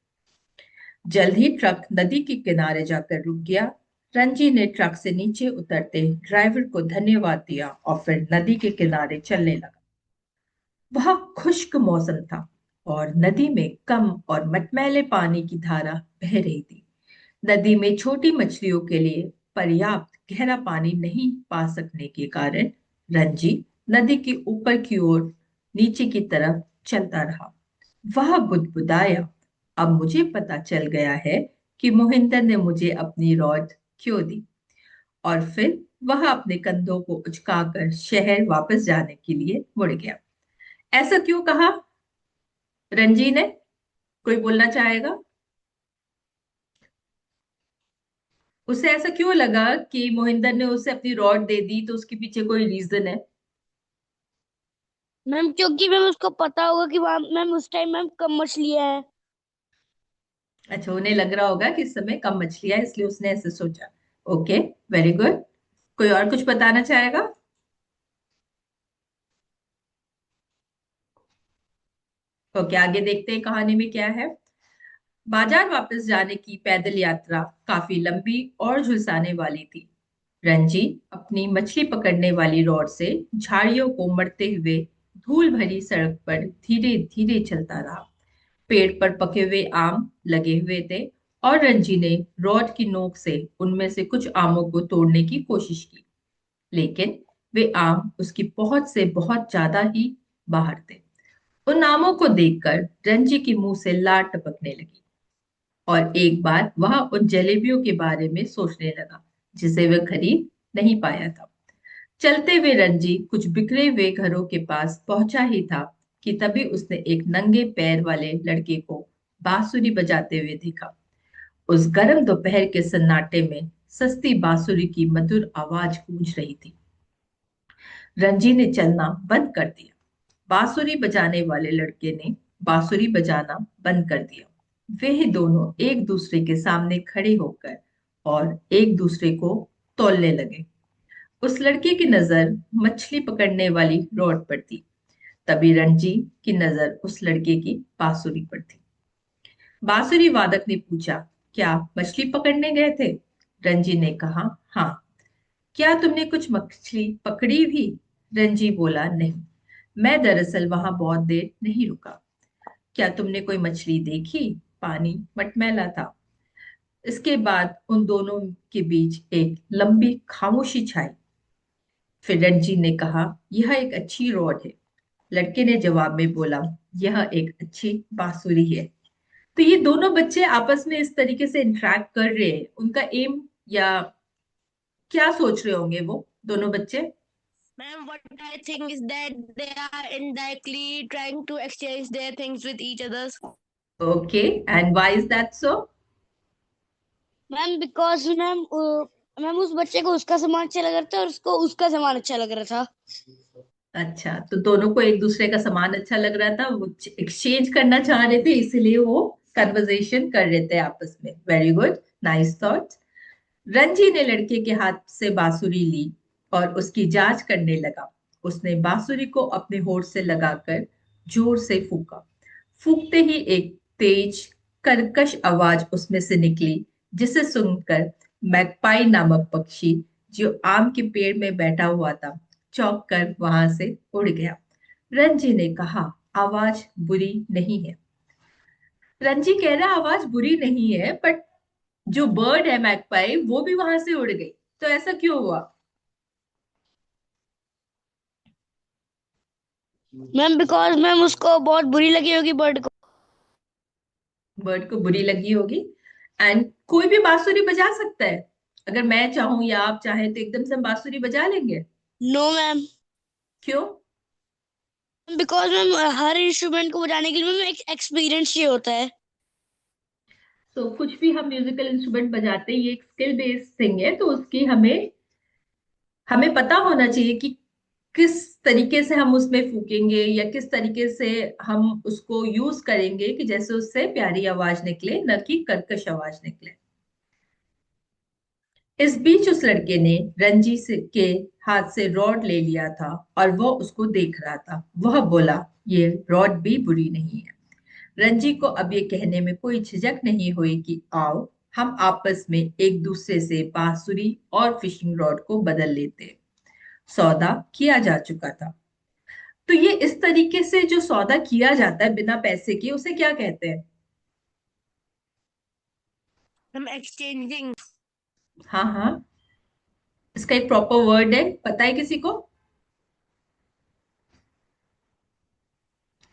जल्द ही ट्रक नदी के किनारे जाकर रुक गया। रंजी ने ट्रक से नीचे उतरते ड्राइवर को धन्यवाद दिया और फिर नदी के किनारे चलने लगा। वह खुश्क मौसम था, और नदी में कम और मटमैले पानी की धारा बह रही थी। नदी में छोटी मछलियों के लिए पर्याप्त गहरा पानी नहीं पा सकने के कारण रंजी नदी के ऊपर की ओर नीचे की तरफ चलता रहा। वह बुदबुदाया, अब मुझे पता चल गया है कि मोहिंदर ने मुझे अपनी रॉड क्यों दी। और फिर वह अपने कंधों को उचकाकर शहर वापस जाने के लिए मुड़ गया। ऐसा क्यों कहा रंजी ने? कोई बोलना चाहेगा? उसे ऐसा क्यों लगा कि मोहिंदर ने उसे अपनी रॉड दे दी? तो उसके पीछे कोई रीजन है? मैम, क्योंकि मैम उसको पता होगा कि वहाँ मैम उस टाइम मैम कम मछलियाँ हैं। अच्छा, उन्हें लग रहा होगा कि इस समय कम मछलियां है, इसलिए उसने ऐसे सोचा। Okay, very good. कोई और कुछ बताना चाहेगा? ओके, आगे देखते हैं कहानी में क्या है। बाजार वापस जाने की पैदल यात्रा काफी लंबी और झुलसाने वाली थी। रंजी अपनी मछली पकड़ने वाली रॉड से झाड़ियों को मरते हुए धूल भरी सड़क पर धीरे धीरे चलता रहा। पेड़ पर पके हुए आम लगे हुए थे, और रंजी ने रॉड की नोक से उनमें से कुछ आमों को तोड़ने की कोशिश की, लेकिन वे आम उसकी पहुंच से बहुत ज्यादा ही बाहर थे। उन आमों को देखकर रंजी की मुंह से लार टपकने लगी और एक बार वह उन जलेबियों के बारे में सोचने लगा जिसे वह खरीद नहीं पाया था। चलते हुए रंजी कुछ बिखरे हुए घरों के पास पहुंचा ही था कि तभी उसने एक नंगे पैर वाले लड़के को बांसुरी बजाते हुए देखा। उस गर्म दोपहर के सन्नाटे में सस्ती बांसुरी की मधुर आवाज गूंज रही थी। रंजी ने चलना बंद कर दिया। बांसुरी बजाने वाले लड़के ने बांसुरी बजाना बंद कर दिया। वे ही दोनों एक दूसरे के सामने खड़े होकर और एक दूसरे को तौलने लगे। उस लड़के की नजर मछली पकड़ने वाली रॉड पर थी। तभी रणजी की नजर उस लड़के की बांसुरी पर थी। बांसुरी वादक ने पूछा, क्या मछली पकड़ने गए थे? रंजी ने कहा, हाँ। क्या तुमने कुछ मछली पकड़ी भी? रंजी बोला, नहीं, मैं दरअसल वहां बहुत देर नहीं रुका। क्या तुमने कोई मछली देखी? पानी मटमैला था। इसके बाद उन दोनों के बीच एक लंबी खामोशी छाई। फिर रंजी ने कहा, यह एक अच्छी रॉड है। लड़के ने जवाब में बोला, यह एक अच्छी बांसुरी है। तो ये दोनों बच्चे आपस में इस तरीके से इंटरेक्ट कर रहे हैं, उनका एम या क्या सोच रहे होंगे वो दोनों बच्चे? Ma'am, what I think is that they are indirectly trying to exchange their things with each others. Okay, and why is that so? Ma'am because ma'am उस बच्चे को उसका सामान अच्छा लग रहा था और उसको उसका सामान अच्छा लग रहा था। अच्छा, तो दोनों को एक दूसरे का सामान अच्छा लग रहा था, वो एक्सचेंज करना चाह रहे थे, इसलिए वो कन्वर्सेशन कर रहे थे आपस में। Very good, nice thought. Ranji ने लड़के के हाथ से बांसुरी ली और उसकी जांच करने लगा। उसने बांसुरी को अपने होठ से लगाकर जोर से फूंका। फूंकते ही एक तेज कर्कश आवाज उसमें से निकली, जिसे सुनकर मैगपाई नामक पक्षी जो आम के पेड़ में बैठा हुआ था चौंक कर वहां से उड़ गया। रंजी ने कहा, आवाज बुरी नहीं है। रंजी कह रहा आवाज बुरी नहीं है, बट जो बर्ड है मैगपाई वो भी वहां से उड़ गई, तो ऐसा क्यों हुआ? मैम बिकॉज मैम उसको बहुत बुरी लगी होगी बर्ड को। बर्ड को बुरी लगी होगी। एंड कोई भी बांसुरी बजा सकता है। अगर मैं चाहूं या आप चाहें तो एकदम से हम बांसुरी बजा लेंगे। नो मैम, क्यों? बिकॉज मैम हर इंस्ट्रूमेंट को बजाने के लिए मैम एक एक्सपीरियंस चाहिए होता है। तो कुछ भी हम म्यूजिकल इंस्ट्रूमेंट बजाते हैं, ये एक स्किल बेस्ड थिंग है, तो उसकी हमें हमें पता होना चाहिए कि किस तरीके से हम उसमें फूकेंगे या किस तरीके से हम उसको यूज करेंगे कि जैसे उससे प्यारी आवाज निकले, न कि कर्कश आवाज निकले। इस बीच उस लड़के ने रंजी से के हाथ से रॉड ले लिया था और वो उसको देख रहा था। वह बोला, ये रॉड भी बुरी नहीं है। रंजी को अब ये कहने में कोई झिझक नहीं हुई कि आओ हम आपस में एक दूसरे से बांसुरी और फिशिंग रॉड को बदल लेते। सौदा किया जा चुका था। तो ये इस तरीके से जो सौदा किया जाता है बिना पैसे के, उसे क्या कहते हैं? Ma'am exchanging. हाँ हाँ, इसका एक प्रॉपर वर्ड है, पता है किसी को?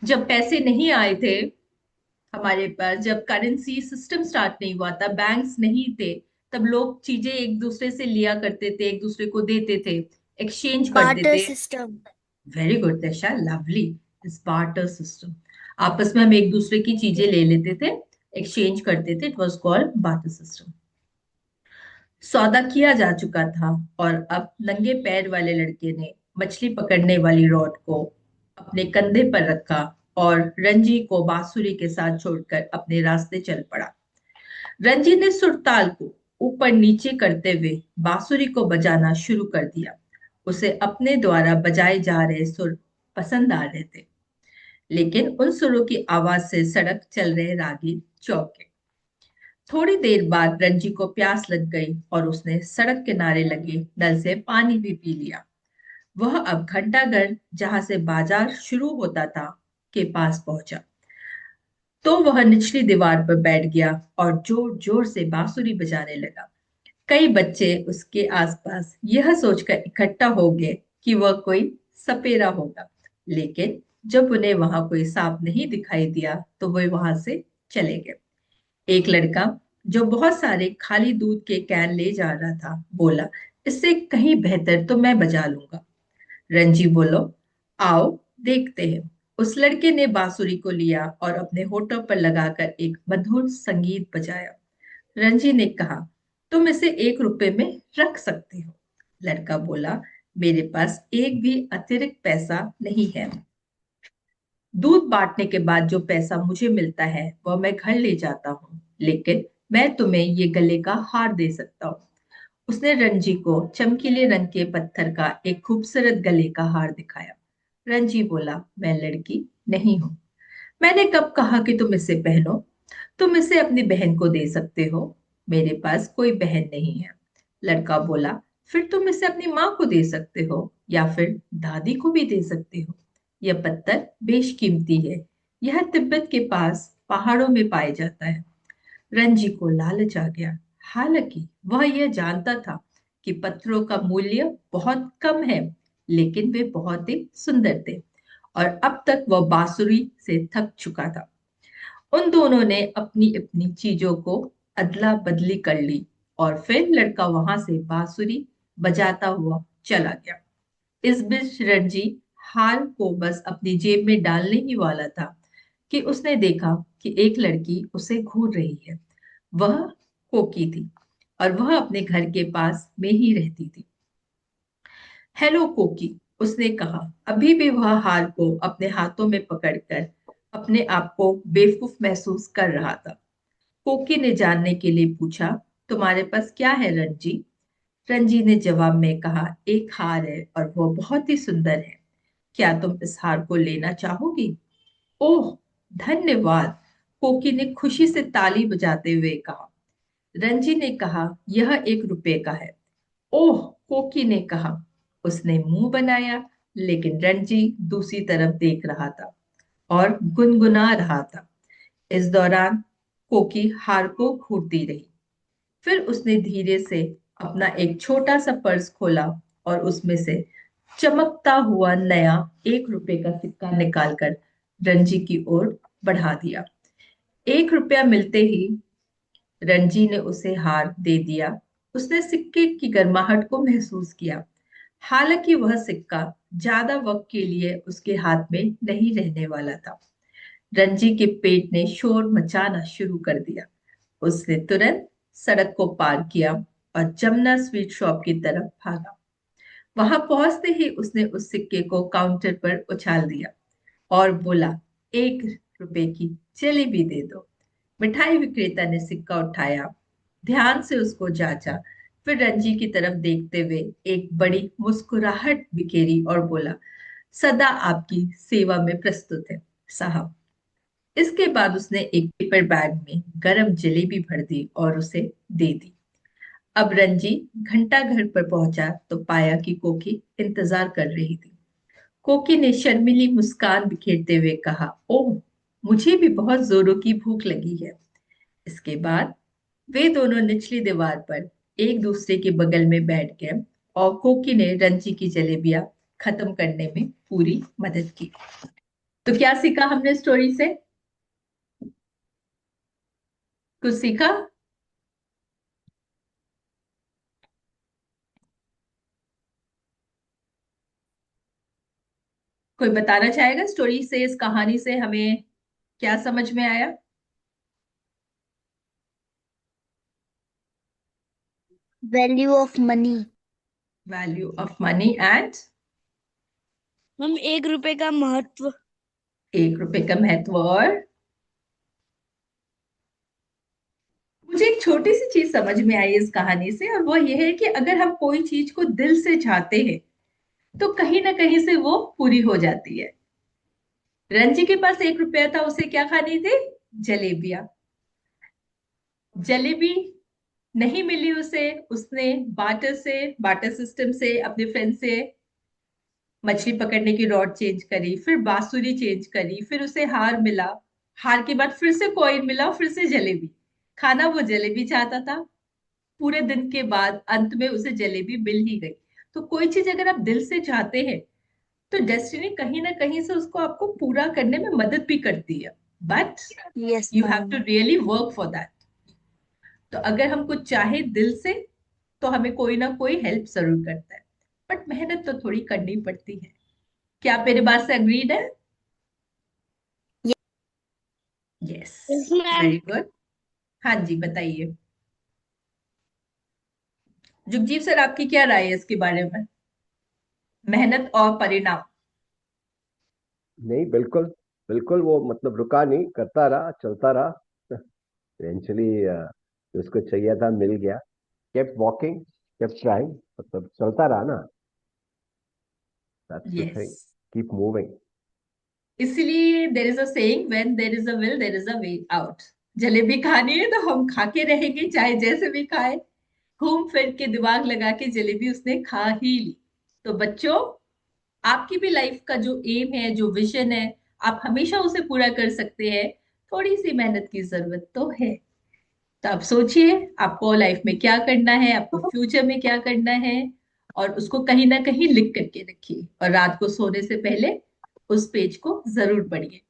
जब पैसे नहीं आए थे हमारे पास, जब करेंसी सिस्टम स्टार्ट नहीं हुआ था, बैंक्स नहीं थे, तब लोग चीजें एक दूसरे से लिया करते थे, एक दूसरे को देते थे, एक्सचेंज करते Barter थे। system. वेरी गुड दशा, लवली। इस बार्टर सिस्टम, आपस में हम एक दूसरे की चीजें ले लेते थे, एक्सचेंज करते थे, it was called barter system. सौदा किया जा चुका था और अब नंगे पैर वाले लड़के ने मछली पकड़ने वाली रॉड को अपने कंधे पर रखा और रंजी को बांसुरी के साथ छोड़कर अपने रास्ते चल पड़ा। रंजी ने सुरताल को ऊपर नीचे करते हुए बांसुरी को बजाना शुरू कर दिया। उसे अपने द्वारा बजाए जा रहे सुर पसंद आ रहे थे, लेकिन उन सुरों की आवाज से सड़क चल रहे राहगीर चौंके। थोड़ी देर बाद रंजी को प्यास लग गई और उसने सड़क किनारे लगे नल से पानी भी पी लिया। वह अब घंटाघर, जहां से बाजार शुरू होता था, के पास पहुंचा। तो वह निचली दीवार पर बैठ गया और जोर जोर से बांसुरी बजाने लगा। कई बच्चे उसके आसपास यह सोचकर इकट्ठा हो गए कि वह कोई सपेरा होगा, लेकिन जब उन्हें वहां कोई सांप नहीं दिखाई दिया तो वे वहां से चले गए। एक लड़का जो बहुत सारे खाली दूध के कैन ले जा रहा था बोला, इससे कहीं बेहतर तो मैं बजा लूंगा। रंजी बोलो, आओ देखते हैं। उस लड़के ने बांसुरी को लिया और अपने होठों पर लगाकर एक मधुर संगीत बजाया। रंजी ने कहा, तुम इसे 1 रुपए में रख सकते हो। लड़का बोला, मेरे पास एक भी अतिरिक्त पैसा नहीं है। दूध बांटने के बाद जो पैसा मुझे मिलता है वह मैं घर ले जाता हूँ, लेकिन मैं तुम्हें ये गले का हार दे सकता हूँ। उसने रंजी को चमकीले रंग के पत्थर का एक खूबसूरत गले का हार दिखाया। रंजी बोला, मैं लड़की नहीं हूँ। मैंने कब कहा कि तुम इसे पहनो? तुम इसे अपनी बहन को दे सकते हो। मेरे पास कोई बहन नहीं है। लड़का बोला, फिर तुम इसे अपनी माँ को दे सकते हो या फिर दादी को भी दे सकते हो। यह पत्थर बेशकीमती है। यह तिब्बत के पास पहाड़ों में पाया जाता है। रंजी को लालच आ गया। हालांकि वह यह जानता था कि पत्थरों का मूल्य बहुत कम है, लेकिन वे बहुत ही सुंदर थे और अब तक वह बांसुरी से थक चुका था। उन दोनों ने अपनी अपनी चीजों को अदला बदली कर ली और फिर लड़का वहां से बांसुरी बजाता हुआ चला गया। इस बीच रणजी हार को बस अपनी जेब में डालने ही वाला था कि उसने देखा कि एक लड़की उसे घूर रही है। वह कोकी थी और वह अपने घर के पास में ही रहती थी। हेलो कोकी, उसने कहा। अभी भी वह हार को अपने हाथों में पकड़कर अपने आप को बेवकूफ महसूस कर रहा था। कोकी ने जानने के लिए पूछा, तुम्हारे पास क्या है रंजी? रंजी ने जवाब में कहा, एक हार है और वो बहुत ही सुंदर है। क्या तुम इस हार को लेना चाहोगी? ओह, धन्यवाद, कोकी ने खुशी से ताली बजाते हुए कहा। रंजी ने कहा, यह 1 रुपए का है। ओह, कोकी ने कहा। उसने मुंह बनाया, लेकिन रणजी दूसरी तरफ देख रहा था और गुनगुना रहा था। इस दौरान कोकी हार को घूरती रही। फिर उसने धीरे से अपना एक छोटा सा पर्स खोला और उसमें से चमकता हुआ नया 1 रुपए का सिक्का निकालकर रणजी की ओर बढ़ा दिया। 1 रुपया मिलते ही रणजी ने उसे हार दे दिया। उसने सिक्के की गर्माहट को महसूस किया। हालांकि वह सिक्का ज्यादा वक्त के लिए उसके हाथ में नहीं रहने वाला था। रणजी के पेट ने शोर मचाना शुरू कर दिया। उसने तुरंत सड़क को पार किया और जमुना स्वीट शॉप की तरफ भागा। वहां पहुंचते ही उसने उस सिक्के को काउंटर पर उछाल दिया और बोला, 1 रुपए की जलेबी दे दो। मिठाई विक्रेता ने सिक्का उठाया, ध्यान से उसको जांचा, फिर रंजी की तरफ देखते हुए एक बड़ी मुस्कुराहट बिखेरी और बोला, सदा आपकी सेवा में प्रस्तुत है साहब। इसके बाद उसने एक पेपर बैग में गरम जलेबी भर दी और उसे दे दी। अब रंजी घंटा घर पर पहुंचा तो पाया कि कोकी इंतजार कर रही थी। कोकी ने शर्मीली मुस्कान बिखेरते हुए कहा, ओह, मुझे भी बहुत जोरों की भूख लगी है। इसके बाद वे दोनों निचली दीवार पर एक दूसरे के बगल में बैठ गए और कोकी ने रंजी की जलेबियां खत्म करने में पूरी मदद की। तो क्या सीखा हमने स्टोरी से? कुछ सीखा? कोई बताना चाहेगा स्टोरी से, इस कहानी से हमें क्या समझ में आया? Value of money. Value of money and हम 1 रुपए का महत्व। 1 रुपए का महत्व। और मुझे एक छोटी सी चीज समझ में आई इस कहानी से, और वो ये है कि अगर हम कोई चीज को दिल से चाहते हैं तो कहीं ना कहीं से वो पूरी हो जाती है। रंजी के पास 1 रुपया था, उसे क्या खानी थी? जलेबियां। जलेबी नहीं मिली उसे, उसने बाटर सिस्टम से अपने फ्रेंड से मछली पकड़ने की रॉड चेंज करी, फिर बांसुरी चेंज करी, फिर उसे हार मिला। हार के बाद फिर से कॉइन मिला, फिर से जलेबी। खाना वो जलेबी चाहता था। पूरे दिन के बाद अंत में उसे जलेबी मिल ही गई। तो कोई चीज अगर आप दिल से चाहते हैं तो डेस्टिनी कहीं ना कहीं से उसको आपको पूरा करने में मदद भी करती है, but Yes, you have to ma'am. Really work for that. तो अगर हम कुछ चाहे दिल से तो हमें कोई ना कोई हेल्प जरूर करता है, बट मेहनत तो थोड़ी करनी पड़ती है। क्या आप मेरी बात से अग्रीड है? Yes, Yes, ma'am. Very good. हाँ जी, बताइए जुगजीव सर, आपकी क्या राय है इसके बारे में, मेहनत और परिणाम? नहीं, बिल्कुल बिल्कुल, वो मतलब रुका नहीं, करता रहा, चलता रहा। इवेंचुअली जिसको चाहिए था मिल गया। केप्ट वॉकिंग, केप्ट ट्राइंग, मतलब चलता रहा ना। That's the yes, thing, keep moving. इसलिए there is a saying, when there is a will there is a way out. Jalebi खानी है तो हम खा के रहेंगे, चाहे जैसे भी खाए। घूम फिर के दिमाग लगा के जलेबी उसने खा ही ली। तो बच्चों, आपकी भी लाइफ का जो एम है, जो विजन है, आप हमेशा उसे पूरा कर सकते हैं। थोड़ी सी मेहनत की जरूरत तो है। तो आप सोचिए आपको लाइफ में क्या करना है, आपको फ्यूचर में क्या करना है, और उसको कहीं ना कहीं लिख करके रखिए, और रात को सोने से पहले उस पेज को जरूर पढ़िए।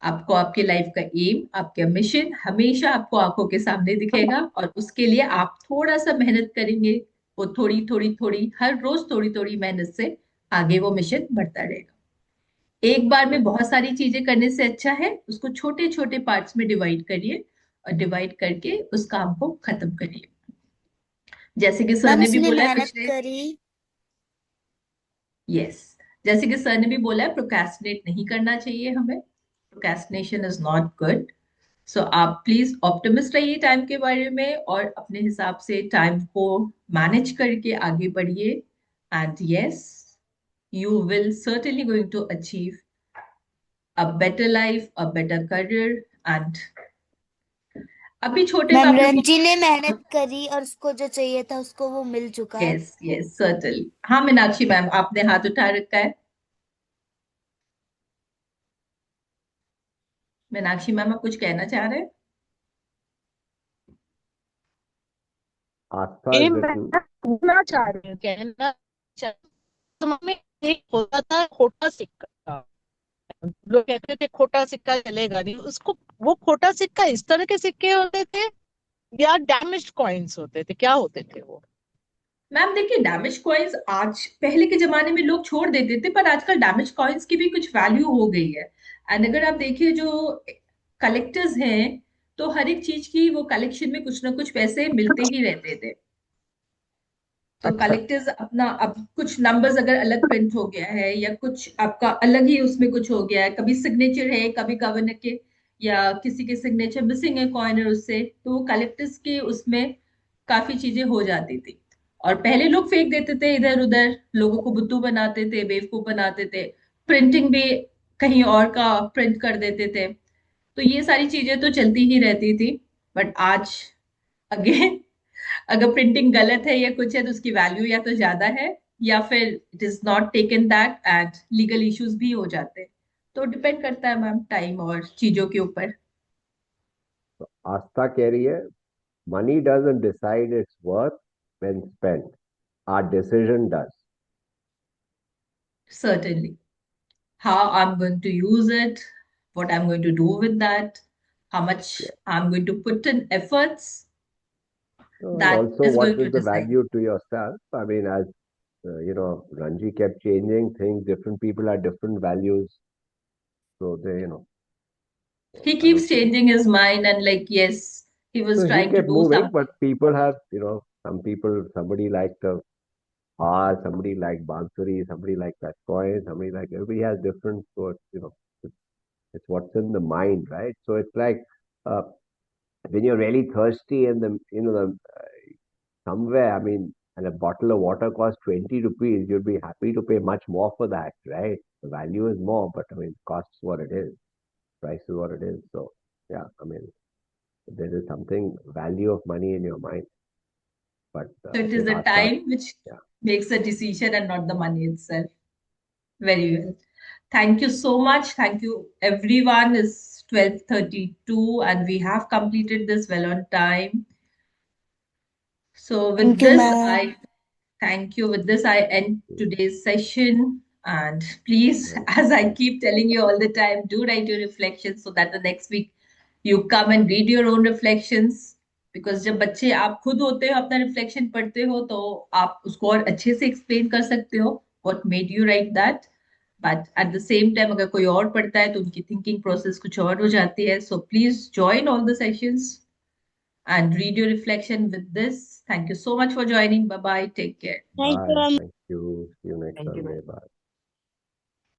आपको आपके लाइफ का एम, आपका मिशन हमेशा आपको आंखों के सामने दिखेगा, और उसके लिए आप थोड़ा सा मेहनत करेंगे। वो थोड़ी थोड़ी थोड़ी हर रोज थोड़ी थोड़ी मेहनत से आगे वो मिशन बढ़ता रहेगा। एक बार में बहुत सारी चीजें करने से अच्छा है उसको छोटे छोटे पार्ट्स में डिवाइड करिए, और डिवाइड करके उस काम को खत्म करिए। जैसे कि सर मैम ने भी इसलिए बोला है मेहनत पिछले, करी। यस, जैसे कि सर ने भी बोला है, प्रोक्रेस्टिनेट नहीं करना चाहिए हमें। Procrastination is not good. So आप प्लीज ऑप्टिमिस्ट रहिए टाइम के बारे में, और अपने हिसाब से टाइम को मैनेज करके आगे बढ़िए। And yes, you will certainly going to achieve a better life, a better career, and अभी छोटे में मैम आप लोगों रंजी ने को, मेहनत करी और उसको जो चाहिए था उसको वो मिल चुका है। Yes yes certainly. हाँ मीनाक्षी मैम, आपने हाथ उठा रखा है। मीनाक्षी मैम, आप कुछ कहना चाह रहे हैं? आस्था ये इज मैं लिटिल। पूछना चाह रही हूँ, कहना समय में एक होता था खोटा सिक्का। लोग कहते थे खोटा सिक्का चलेगा नहीं, उसको वो खोटा सिक्का इस तरह के सिक्के होते थे या डैमेज्ड कॉइन्स होते थे, क्या होते थे वो? मैम देखिए, डैमेज कॉइन्स आज, पहले के जमाने में लोग छोड़ देते थे, पर आजकल डैमेज कॉइन्स की भी कुछ वैल्यू हो गई है। एंड अगर आप देखिए जो कलेक्टर्स हैं, तो हर एक चीज की वो कलेक्शन में कुछ ना कुछ पैसे मिलते ही रहते थे। तो अच्छा। कलेक्टर्स अपना, अब कुछ नंबर्स अगर अलग प्रिंट हो गया है, या कुछ आपका अलग ही उसमें कुछ हो गया है, कभी सिग्नेचर है, कभी गवर्नर के या किसी के सिग्नेचर मिसिंग है कॉइनर उससे, तो वो कलेक्टर्स के उसमें काफी चीजें हो जाती थी। और पहले लोग फेंक देते थे इधर उधर, लोगों को बुद्धू बनाते थे, बेवकूफ बनाते थे, प्रिंटिंग भी कहीं और का प्रिंट कर देते थे। तो ये सारी चीजें तो चलती ही रहती थी। बट आज अगेन, अगर प्रिंटिंग गलत है या कुछ है तो उसकी वैल्यू या तो ज्यादा है, या फिर it is not taken that, and legal issues भी हो जाते हैं। तो डिपेंड करता है मैम टाइम और चीजों के ऊपर। आस्था कह रही है, money doesn't decide its worth when spent. Our decision does. Certainly, how I'm going to use it, what I'm going to do with that, how much Yeah. I'm going to put in efforts, So, and that also, is what going to is the decide. value to yourself? I mean, as Ranji kept changing things, different people have different values. So He I don't keeps think. changing his mind, and like, yes, he was So he trying to kept do moving, but something. people have, some people, somebody liked the bar, somebody liked Bansuri, somebody liked that coin, somebody like, everybody has different, so it's, it's what's in the mind, right? So it's like, uh, when you're really thirsty and somewhere, I mean, and a bottle of water costs 20 rupees, you'd be happy to pay much more for that, right? The value is more, but I mean, costs what it is, price is what it is. So, yeah, I mean, there is something value of money in your mind, but So it is with the Asta, time which yeah, makes the decision and not the money itself. Very well. Thank you so much. Thank you, everyone. It's 12:32 and we have completed this well on time. So with thank you this, ma'am. I Thank you. With this, I end today's session. And please, Right. as I keep telling you all the time, do write your reflections so that the next week you come and read your own reflections. Because जब बच्चे आप खुद होते हो अपना reflection पढ़ते हो तो आप उसको और अच्छे से एक्सप्लेन कर सकते हो what made you write that. But at the same time अगर कोई और पढ़ता है तो उनकी थिंकिंग प्रोसेस कुछ और हो जाती है. So please join all the sessions and read your reflection with this. Thank you so much for joining. Bye bye. Take care. Thank Bye. you. Thank you. See you next Thank you, Sunday. ma'am. Bye.